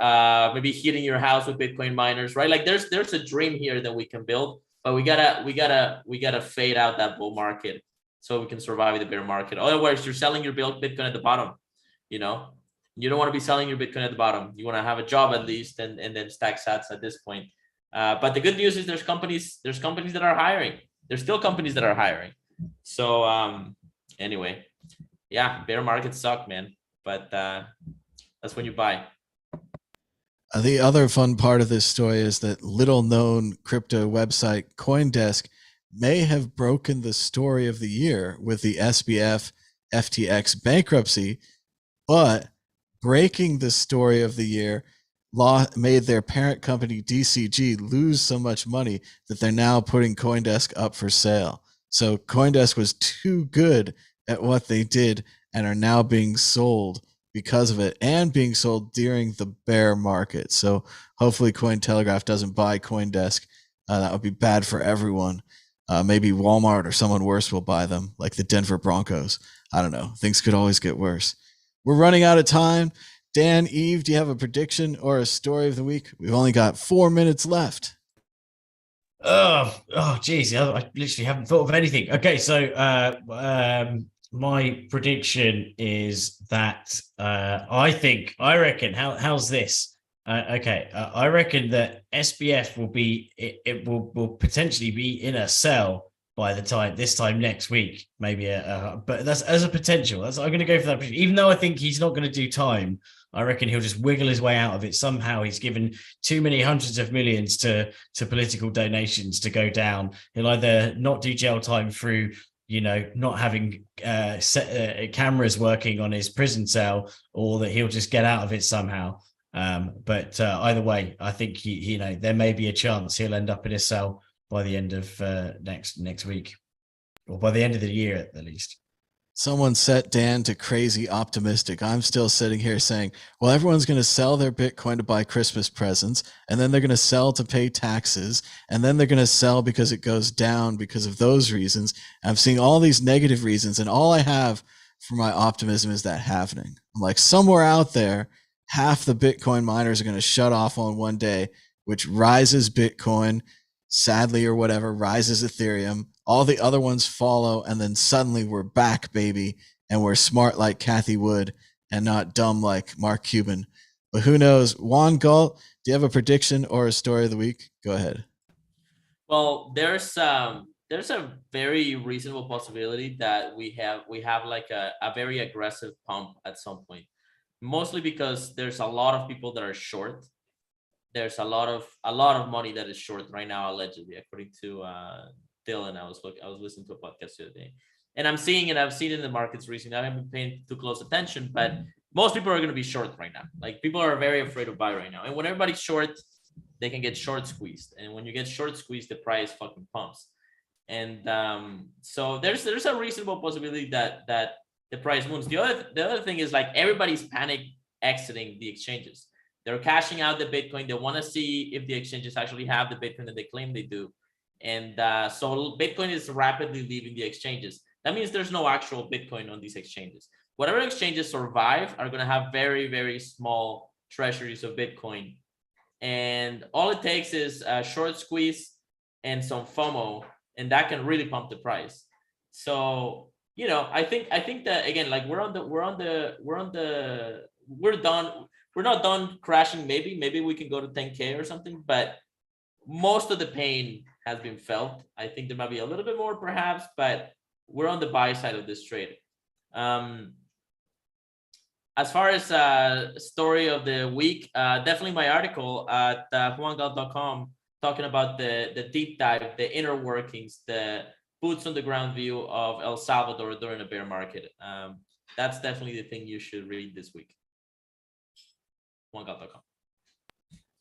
maybe heating your house with Bitcoin miners, right? Like there's a dream here that we can build, but we gotta fade out that bull market so we can survive the bear market. Otherwise, you're selling your Bitcoin at the bottom. You don't want to be selling your Bitcoin at the bottom. You want to have a job at least, and then stack sats at this point. But the good news is there's companies that are hiring. There's still companies that are hiring. So anyway, yeah, bear markets suck, man. But that's when you buy. The other fun part of this story is that little known crypto website CoinDesk may have broken the story of the year with the SBF FTX bankruptcy, but breaking the story of the year made their parent company DCG lose so much money that they're now putting CoinDesk up for sale. So CoinDesk was too good at what they did and are now being sold because of it, and being sold during the bear market. So hopefully Cointelegraph doesn't buy CoinDesk. That would be bad for everyone. Maybe Walmart or someone worse will buy them, like the Denver Broncos. I don't know. Things could always get worse. We're running out of time. Dan, Eve, do you have a prediction or a story of the week? We've only got 4 minutes left. Geez, I literally haven't thought of anything. Okay, so my prediction is that I reckon. How's this? I reckon that SBF will be it will potentially be in a sell by this time next week, maybe. But that's as a potential. I'm going to go for that. Even though I think he's not going to do time, I reckon he'll just wiggle his way out of it somehow. He's given too many hundreds of millions to political donations to go down. He'll either not do jail time through, not having cameras working on his prison cell, or that he'll just get out of it somehow. But either way, I think he there may be a chance he'll end up in a cell by the end of next week, or by the end of the year at least. Someone set Dan to crazy optimistic. I'm still sitting here saying, well, everyone's going to sell their Bitcoin to buy Christmas presents, and then they're going to sell to pay taxes, and then they're going to sell because it goes down because of those reasons. I'm seeing all these negative reasons, and all I have for my optimism is that halvening. I'm like, somewhere out there, half the Bitcoin miners are going to shut off on one day, which rises Bitcoin, sadly or whatever, rises Ethereum. All the other ones follow, and then suddenly we're back, baby, and we're smart like Cathie Wood and not dumb like Mark Cuban. But who knows? Juan Galt, do you have a prediction or a story of the week? Go ahead. Well, there's a very reasonable possibility that we have like a very aggressive pump at some point, mostly because there's a lot of people that are short. There's a lot of money that is short right now, allegedly, according to Dylan. I was listening to a podcast the other day, and I've seen it in the markets recently. I haven't been paying too close attention, but most people are going to be short right now. Like, people are very afraid to buy right now, and when everybody's short, they can get short squeezed, and when you get short squeezed, the price fucking pumps. And so there's a reasonable possibility that the price moves. The other thing is, like, everybody's panic exiting the exchanges. They're cashing out the Bitcoin. They want to see if the exchanges actually have the Bitcoin that they claim they do. And so Bitcoin is rapidly leaving the exchanges. That means there's no actual Bitcoin on these exchanges. Whatever exchanges survive are going to have very, very small treasuries of Bitcoin. And all it takes is a short squeeze and some FOMO, and that can really pump the price. So, I think that, again, like, we're done. We're not done crashing. Maybe we can go to 10K or something, but most of the pain has been felt. I think there might be a little bit more perhaps, but we're on the buy side of this trade. As far as story of the week, definitely my article at juangal.com talking about the deep dive, the inner workings, the boots on the ground view of El Salvador during a bear market. That's definitely the thing you should read this week. juangal.com.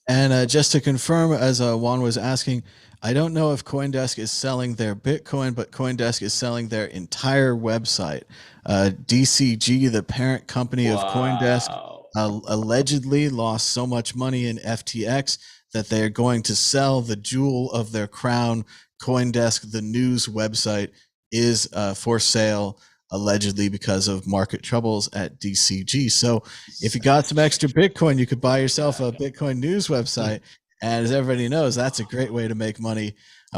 And just to confirm, as Juan was asking, I don't know if CoinDesk is selling their Bitcoin, but CoinDesk is selling their entire website. DCG, the parent company of CoinDesk, allegedly lost so much money in FTX that they're going to sell the jewel of their crown. CoinDesk, the news website, is for sale, allegedly because of market troubles at DCG. So if you got some extra Bitcoin, you could buy yourself a Bitcoin news website. And as everybody knows, that's a great way to make money.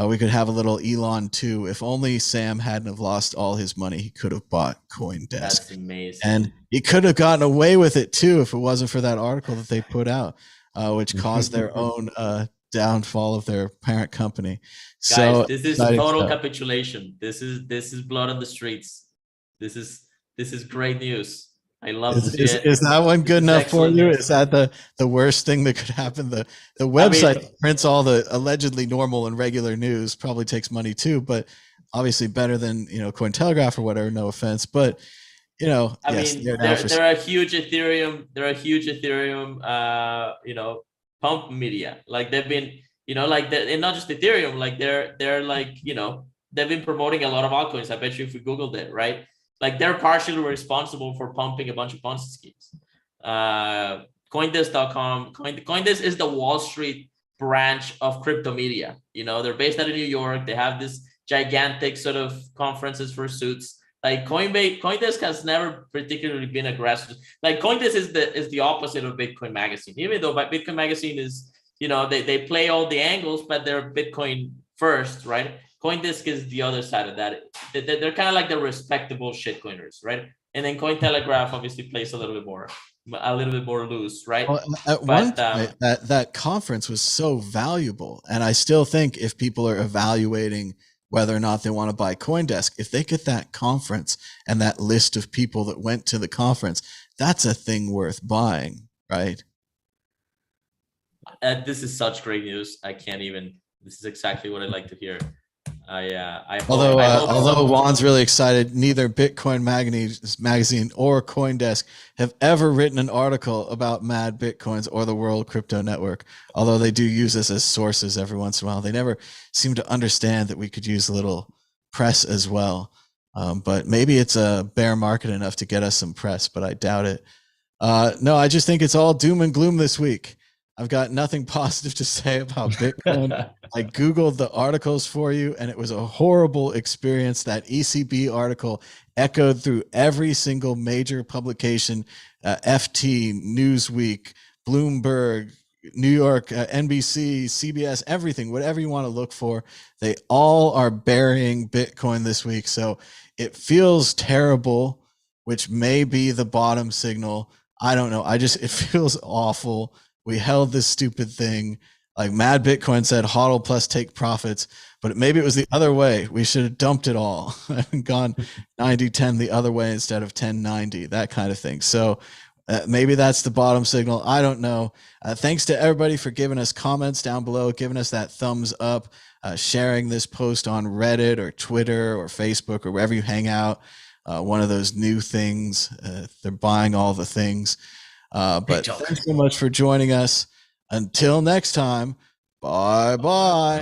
We could have a little Elon too. If only Sam hadn't have lost all his money, he could have bought CoinDesk. That's amazing. And he could have gotten away with it too if it wasn't for that article that they put out, which caused their own downfall of their parent company. Guys, so this is total capitulation. This is blood on the streets. This is great news. I love this. Is that one good enough for you? Is that the worst thing that could happen? The website prints all the allegedly normal and regular news, probably takes money too, but obviously better than, Cointelegraph or whatever, no offense. But they're a huge Ethereum, pump media. Like they've been, and not just Ethereum, like they're like, they've been promoting a lot of altcoins. I bet you if we Googled it, right? Like they're partially responsible for pumping a bunch of Ponzi schemes. Coindesk.com. Coindesk is the Wall Street branch of crypto media. They're based out of New York. They have this gigantic sort of conferences for suits. Like Coindesk has never particularly been aggressive. Like Coindesk is the opposite of Bitcoin Magazine. Even though Bitcoin Magazine is, they play all the angles, but they're Bitcoin first, right? CoinDesk is the other side of that. They're kind of like the respectable shitcoiners, right? And then Cointelegraph obviously plays a little bit more loose, right? Well, at one point, that conference was so valuable, and I still think if people are evaluating whether or not they want to buy CoinDesk, if they get that conference and that list of people that went to the conference, that's a thing worth buying, right? This is such great news. This is exactly what I'd like to hear. Although Juan's really excited, neither Bitcoin Magazine or CoinDesk have ever written an article about Mad Bitcoins or the World Crypto Network, although they do use us as sources every once in a while. They never seem to understand that we could use a little press as well. But maybe it's a bear market enough to get us some press, but I doubt it. No, I just think it's all doom and gloom this week. I've got nothing positive to say about Bitcoin. I Googled the articles for you, and it was a horrible experience. That ECB article echoed through every single major publication, FT, Newsweek, Bloomberg, New York, NBC, CBS, everything, whatever you want to look for. They all are burying Bitcoin this week. So it feels terrible, which may be the bottom signal. I don't know. It feels awful. We held this stupid thing. Like Mad Bitcoin said, hodl plus take profits, but maybe it was the other way. We should have dumped it all and gone 90-10 the other way instead of 10-90, that kind of thing. So maybe that's the bottom signal. I don't know. Thanks to everybody for giving us comments down below, giving us that thumbs up, sharing this post on Reddit or Twitter or Facebook or wherever you hang out. One of those new things. They're buying all the things. But thanks so much for joining us. Until next time, bye-bye.